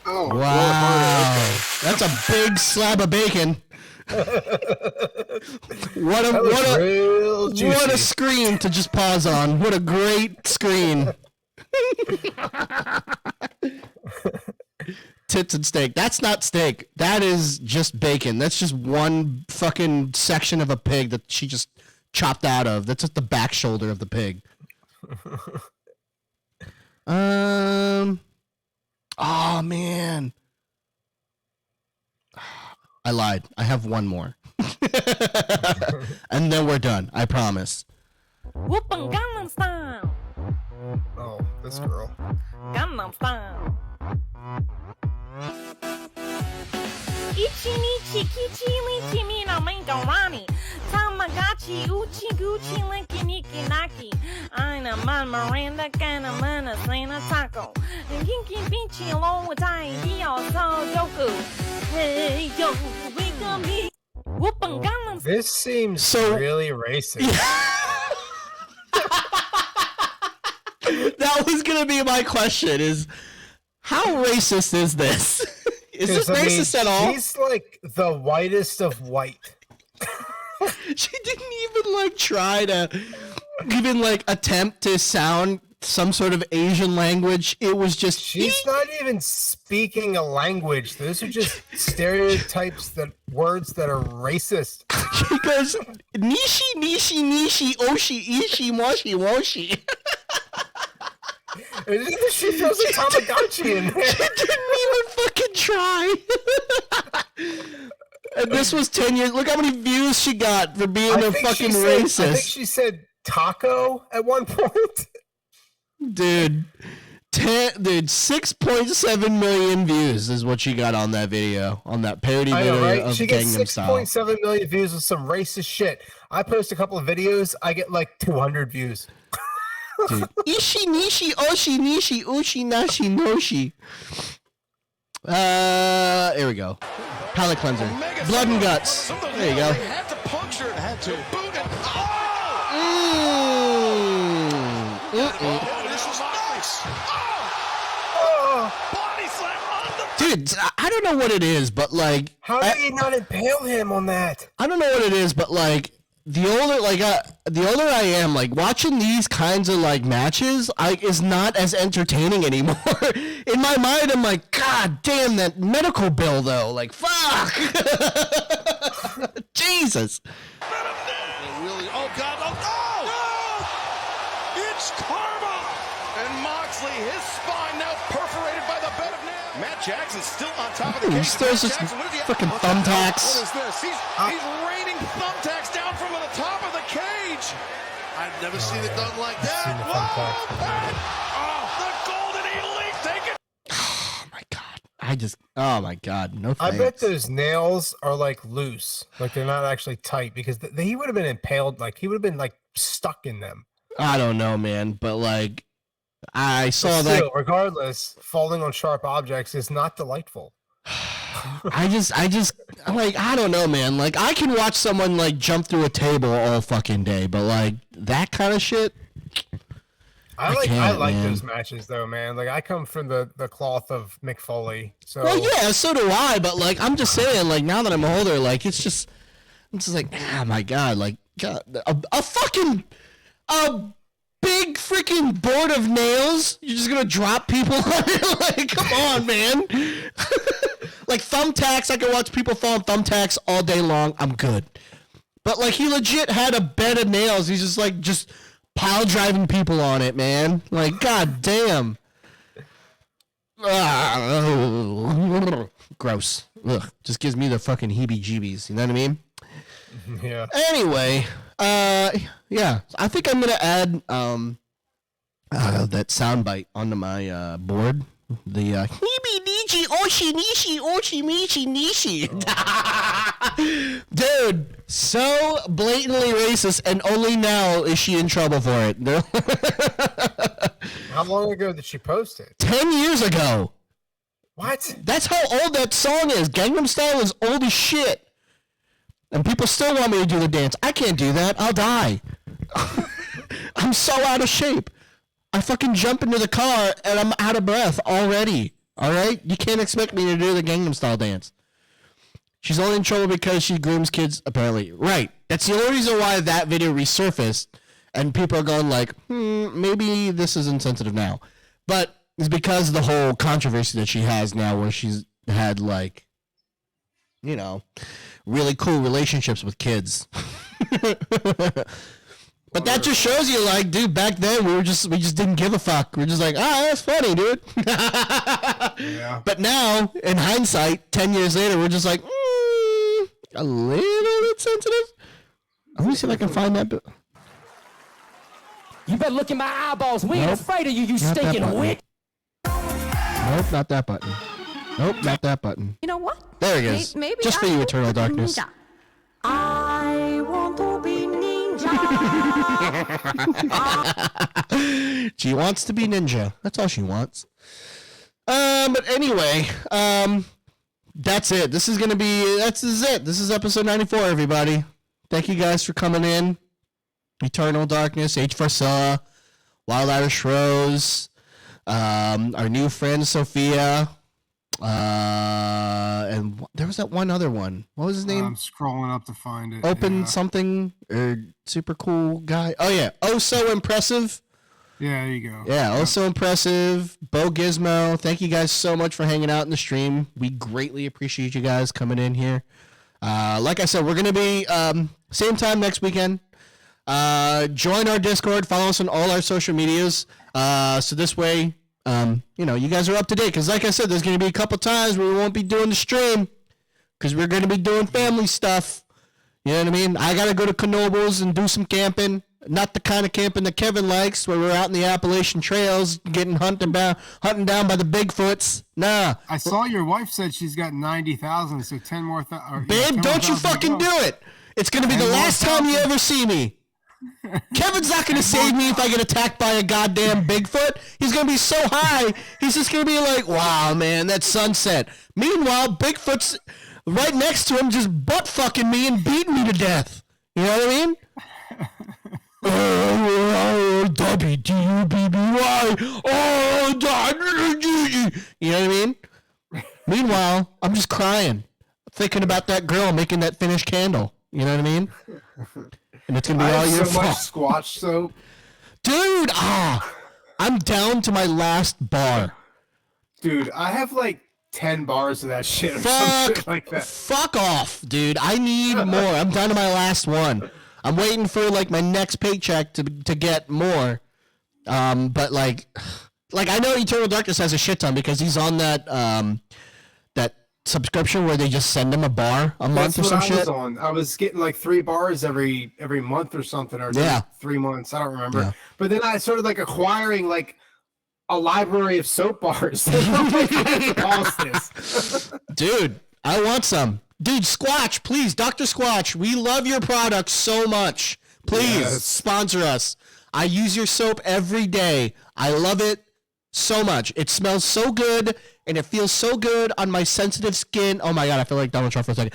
Oh, wow. Okay. That's a big slab of bacon. What a screen to just pause on. What a great screen. Tits and steak. That's not steak. That is just bacon. That's just one fucking section of a pig that she just chopped out of. That's just the back shoulder of the pig. Oh man. I lied. I have one more. And then we're done. I promise. Whoopin' Gangnam Style. Oh, this girl. Gangnam Style. Ichi nichi kichi lichi mina mangarani. Tamagotchi uchi gucci linky niki naki. Aina man Miranda kana mana sana taco. And kinky bichi along with I dio so doku. Hey yo, we can be whoopin' Gangnam. This seems really racist. That was gonna be my question: is how racist is this? Is this racist at all? She's like the whitest of white. She didn't even like try to even like attempt to sound some sort of Asian language. It was just she's not even speaking a language. Those are just stereotypes, that words that are racist. She goes nishi nishi nishi oshi ishi moshi woshi. She throws a Tamagotchi in there. She didn't even fucking try. And this was 10 years. Look how many views she got for being a fucking racist. I think she said taco at one point. Dude, 6.7 million views is what she got on that video, on that parody video of she Gangnam gets Style. 6.7 million views with some racist shit. I post a couple of videos, I get like 200 views. Dude. Ishi nishi oshi nishi ushi nashi noshi. Here we go. Palate cleanser. Blood and guts. There you go. Had to puncture it, had to boot it. Oh, this was nice. Body slam on the. Dude, I don't know what it is, but like, how did he not impale him on that? I don't know what it is, but like, the older I am, like watching these kinds of like matches, is not as entertaining anymore. In my mind, I'm like, God damn that medical bill though. Like, fuck. Jesus. Oh God! Oh no! It's karma. And Moxley, his spine now perforated by the bed of nails. Matt Jackson's still on top of the cage. He throws his fucking thumbtacks. What is this? He's raining thumbtacks down from the top of the cage. I've never seen it done like that. Whoa! The Golden Elite, take it. Oh my God. Oh my God. No thanks. I bet those nails are like loose. Like they're not actually tight because he would have been impaled. Like he would have been like stuck in them. I don't know, man. But like, I saw but still, that. Regardless, falling on sharp objects is not delightful. I'm like, I don't know, man. Like, I can watch someone like jump through a table all fucking day, but like that kind of shit. I like those matches though, man. Like I come from the cloth of Mick Foley. So well, yeah, so do I. But like, I'm just saying, like now that I'm older, like I'm just like, oh my God, like God, a big freaking board of nails. You're just gonna drop people on it? Like, come on, man. Like thumbtacks, I can watch people fall on thumbtacks all day long. I'm good. But like, he legit had a bed of nails. He's just like pile driving people on it, man. Like, god damn. Gross. Ugh. Just gives me the fucking heebie-jeebies. You know what I mean? Yeah. Anyway, yeah. I think I'm gonna add that soundbite onto my board. The Hibi Nishi Oshi Nishi Oshi Mishi Nishi. Dude, so blatantly racist, and only now is she in trouble for it. How long ago did she post it? 10 years ago. What? That's how old that song is. Gangnam Style is old as shit. And people still want me to do the dance. I can't do that. I'll die. I'm so out of shape. I fucking jump into the car and I'm out of breath already. All right? You can't expect me to do the Gangnam Style dance. She's only in trouble because she grooms kids, apparently. Right. That's the only reason why that video resurfaced. And people are going like, maybe this is insensitive now. But it's because of the whole controversy that she has now where she's had, like, you know, really cool relationships with kids. But that just shows you, like, dude, back then we just didn't give a fuck. We're just like, that's funny, dude. Yeah. But now, in hindsight, 10 years later, we're just like, a little bit sensitive. Let me see if I can find that. You better look in my eyeballs. We ain't afraid of you, you stinking witch. Nope, not that button. Nope, not that button. You know what? There it is. Maybe just for you, Eternal Darkness. Ninja. I want to be ninja. She wants to be ninja. That's all she wants. But anyway, that's it. This is it. This is episode 94, everybody. Thank you guys for coming in. Eternal Darkness, H for Saw, Wild Irish Rose, our new friend Sophia, and there was that one other one. What was his name? I'm scrolling up to find it. Open something, or super cool guy. Oh yeah, oh so impressive. Yeah, there you go. Yeah, also impressive. Bo Gizmo, thank you guys so much for hanging out in the stream. We greatly appreciate you guys coming in here. Like I said, we're gonna be same time next weekend. Join our Discord, follow us on all our social medias. So this way, you guys are up to date. Because like I said, there's going to be a couple times where we won't be doing the stream because we're going to be doing family stuff. You know what I mean? I got to go to Knoebels and do some camping. Not the kind of camping that Kevin likes, where we're out in the Appalachian trails getting hunting down by the Bigfoots. Nah. I saw your wife said she's got 90,000, so 10 more. Babe, don't you fucking do it. It's going to be the last time you ever see me. Kevin's not going to save me if I get attacked by a goddamn Bigfoot. He's going to be so high, he's just going to be like, wow, man, that sunset. Meanwhile, Bigfoot's right next to him just butt-fucking me and beating me to death. You know what I mean? W-D-U-B-B-Y. You know what I mean? Meanwhile, I'm just crying, thinking about that girl making that finished candle. You know what I mean? And it's gonna be all your fault. So much Squatch soap, dude. I'm down to my last bar. Dude, I have like 10 bars of that shit. Or some shit like that. Fuck off, dude. I need more. I'm down to my last one. I'm waiting for like my next paycheck to get more. But like I know Eternal Darkness has a shit ton because he's on that that subscription where they just send him a bar a month or some shit. I was getting like 3 bars every month or something, or 3 months. I don't remember. Yeah. But then I started like acquiring like a library of soap bars. Dude, I want some. Dude, Squatch, please, Dr. Squatch, we love your product so much. Please sponsor us. I use your soap every day. I love it so much. It smells so good, and it feels so good on my sensitive skin. Oh my God, I feel like Donald Trump for a second.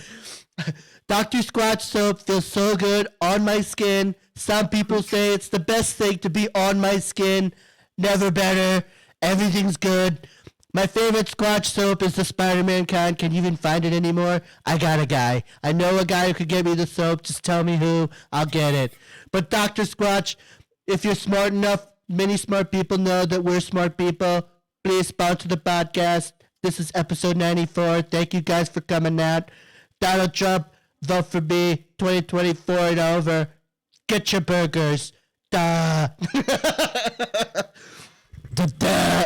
Dr. Squatch soap feels so good on my skin. Some people say it's the best thing to be on my skin. Never better. Everything's good. My favorite Squatch soap is the Spider-Man kind. Can you even find it anymore? I got a guy. I know a guy who could get me the soap. Just tell me who. I'll get it. But Dr. Squatch, if you're smart enough, many smart people know that we're smart people. Please sponsor the podcast. This is episode 94. Thank you guys for coming out. Donald Trump, vote for me. 2024 and over. Get your burgers. Duh.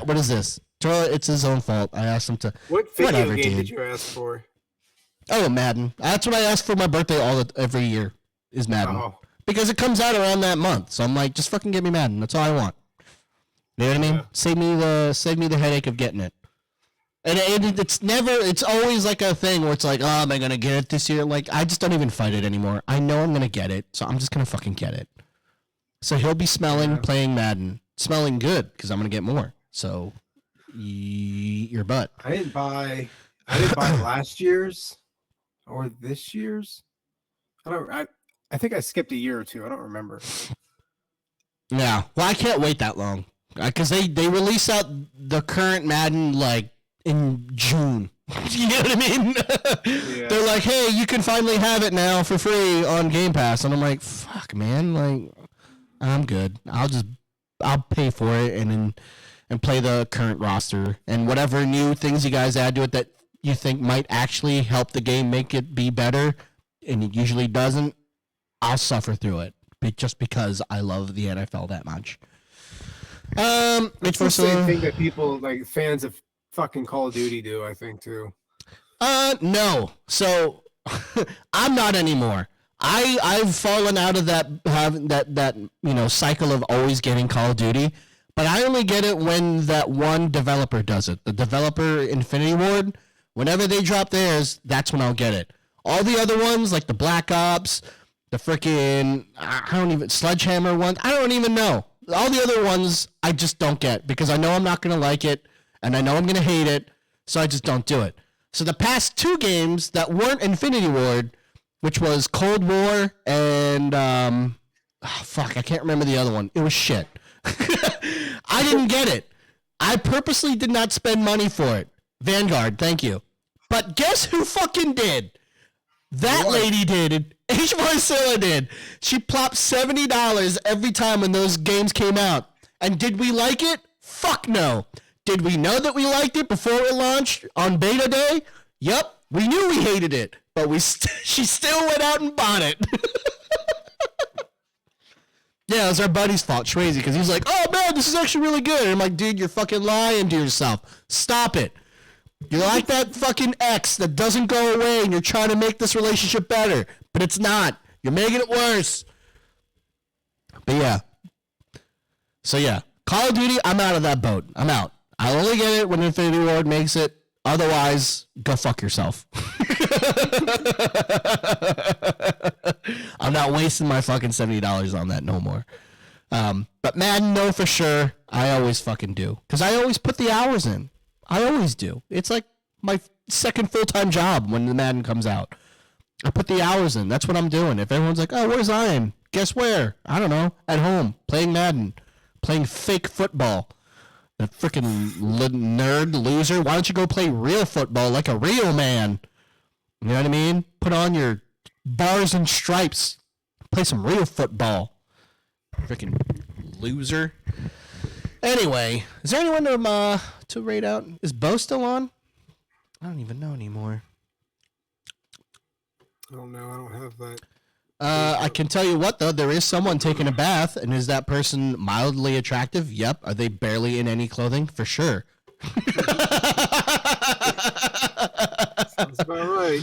What is this? It's his own fault. I asked him to. What video game did you ask for? Oh, Madden. That's what I ask for my birthday every year is Madden. Oh. Because it comes out around that month. So I'm like, just fucking give me Madden. That's all I want. You know what I mean? Yeah. Save me the headache of getting it. And it's always like a thing where it's like, oh, am I going to get it this year? Like, I just don't even fight it anymore. I know I'm going to get it, so I'm just going to fucking get it. So he'll be playing Madden, smelling good because I'm going to get more. So, your butt. I didn't buy last year's or this year's. I think I skipped a year or two. I don't remember. Yeah. Well, I can't wait that long because they release out the current Madden like in June. You know what I mean? Yeah. They're like, hey, you can finally have it now for free on Game Pass, and I'm like, fuck, man, like, I'm good. I'll pay for it and play the current roster and whatever new things you guys add to it that you think might actually help the game make it be better, and it usually doesn't. I'll suffer through it, just because I love the NFL that much. It's the same thing that people like fans of fucking Call of Duty do, I think too. No. So I'm not anymore. I've fallen out of that cycle of always getting Call of Duty, but I only get it when that one developer does it. The developer Infinity Ward, whenever they drop theirs, that's when I'll get it. All the other ones, like the Black Ops, the freaking Sledgehammer one, I don't even know. All the other ones I just don't get because I know I'm not gonna like it and I know I'm gonna hate it, so I just don't do it. So the past 2 games that weren't Infinity Ward, which was Cold War and I can't remember the other one. It was shit. I didn't get it. I purposely did not spend money for it. Vanguard, thank you. But guess who fucking did? That lady did. H. Marcella did. She plopped $70 every time when those games came out. And did we like it? Fuck no. Did we know that we liked it before it launched on beta day? Yep. We knew we hated it, but she still went out and bought it. Yeah, it was our buddy's fault, Schwazy, because he's like, oh man, this is actually really good. And I'm like, dude, you're fucking lying to yourself. Stop it. You're like that fucking ex that doesn't go away and you're trying to make this relationship better, but it's not. You're making it worse. But yeah. So yeah, Call of Duty, I'm out of that boat. I'm out. I'll only get it when Infinity Ward makes it. Otherwise, go fuck yourself. I'm not wasting my fucking $70 on that no more. But Madden, no, for sure. I always fucking do. Because I always put the hours in. I always do. It's like my second full-time job when the Madden comes out. I put the hours in. That's what I'm doing. If everyone's like, oh, where's Ian? Guess where? I don't know. At home. Playing Madden. Playing fake football. That freaking nerd loser. Why don't you go play real football like a real man? You know what I mean? Put on your bars and stripes. Play some real football. Freaking loser. Anyway, is there anyone to rate out? Is Bo still on? I don't even know anymore. I don't know. I don't have that. I can tell you what, though. There is someone taking a bath, and is that person mildly attractive? Yep. Are they barely in any clothing? For sure. Sounds about right.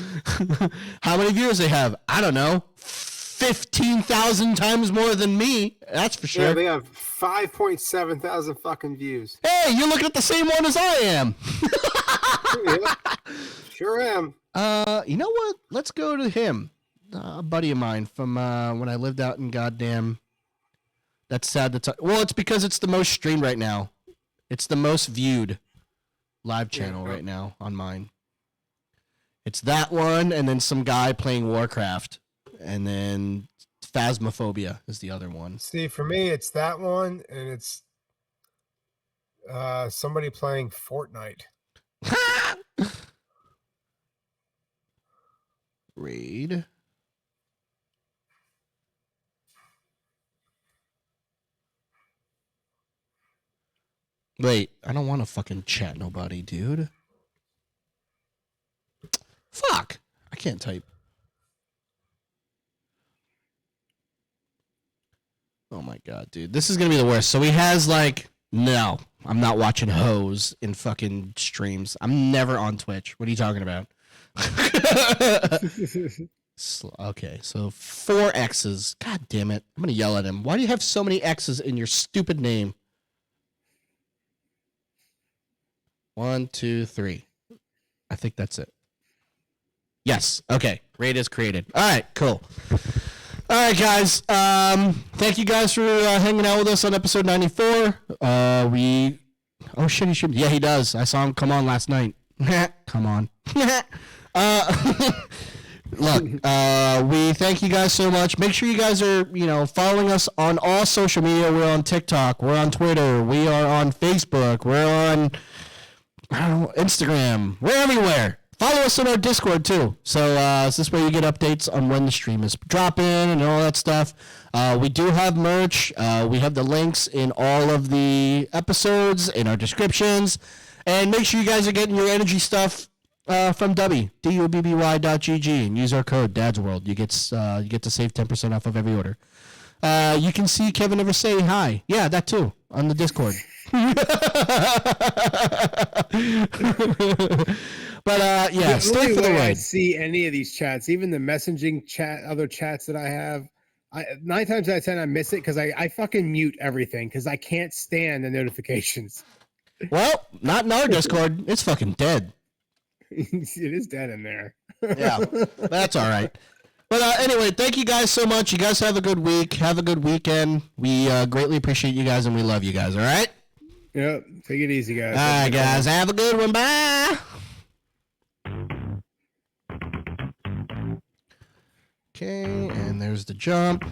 How many viewers they have? I don't know. 15,000 times more than me. That's for sure. Yeah, they have 5.7 thousand fucking views. Hey, you're looking at the same one as I am. Yeah, sure am. You know what? Let's go to him. A buddy of mine from when I lived out in goddamn. That's sad to talk. Well, it's because it's the most streamed right now. It's the most viewed live channel right now on mine. It's that one, and then some guy playing Warcraft, and then Phasmophobia is the other one. See, for me, it's that one, and it's somebody playing Fortnite. Raid. Wait, I don't want to fucking chat nobody, dude. Fuck. I can't type. Oh my god, dude. This is going to be the worst. So he has like, no, I'm not watching hoes in fucking streams. I'm never on Twitch. What are you talking about? Okay, so 4 X's. God damn it. I'm going to yell at him. Why do you have so many X's in your stupid name? 1, 2, 3. I think that's it. Yes. Okay. Raid is created. All right. Cool. All right, guys. Thank you guys for hanging out with us on episode 94. Oh shit, he should. Yeah, he does. I saw him come on last night. Come on. Look, we thank you guys so much. Make sure you guys are, following us on all social media. We're on TikTok. We're on Twitter. We are on Facebook. We're on Instagram. We're everywhere. Follow us on our Discord, too. So this way you get updates on when the stream is dropping and all that stuff. We do have merch. We have the links in all of the episodes, in our descriptions. And make sure you guys are getting your energy stuff from Dubby, DUBBY.GG, and use our code DadsWorld. You get to save 10% off of every order. You can see Kevin ever say hi. Yeah, that too, on the Discord. But yeah, stay for the ride. I see any of these chats, even the messaging chat, other chats that I have. 9 times out of 10, I miss it because I fucking mute everything because I can't stand the notifications. Well, not in our Discord. It's fucking dead. It is dead in there. Yeah, that's all right. But anyway, thank you guys so much. You guys have a good week. Have a good weekend. We greatly appreciate you guys, and we love you guys. All right? Yep. Take it easy, guys. All right, guys. Have a good one. Bye. Okay, and there's the jump.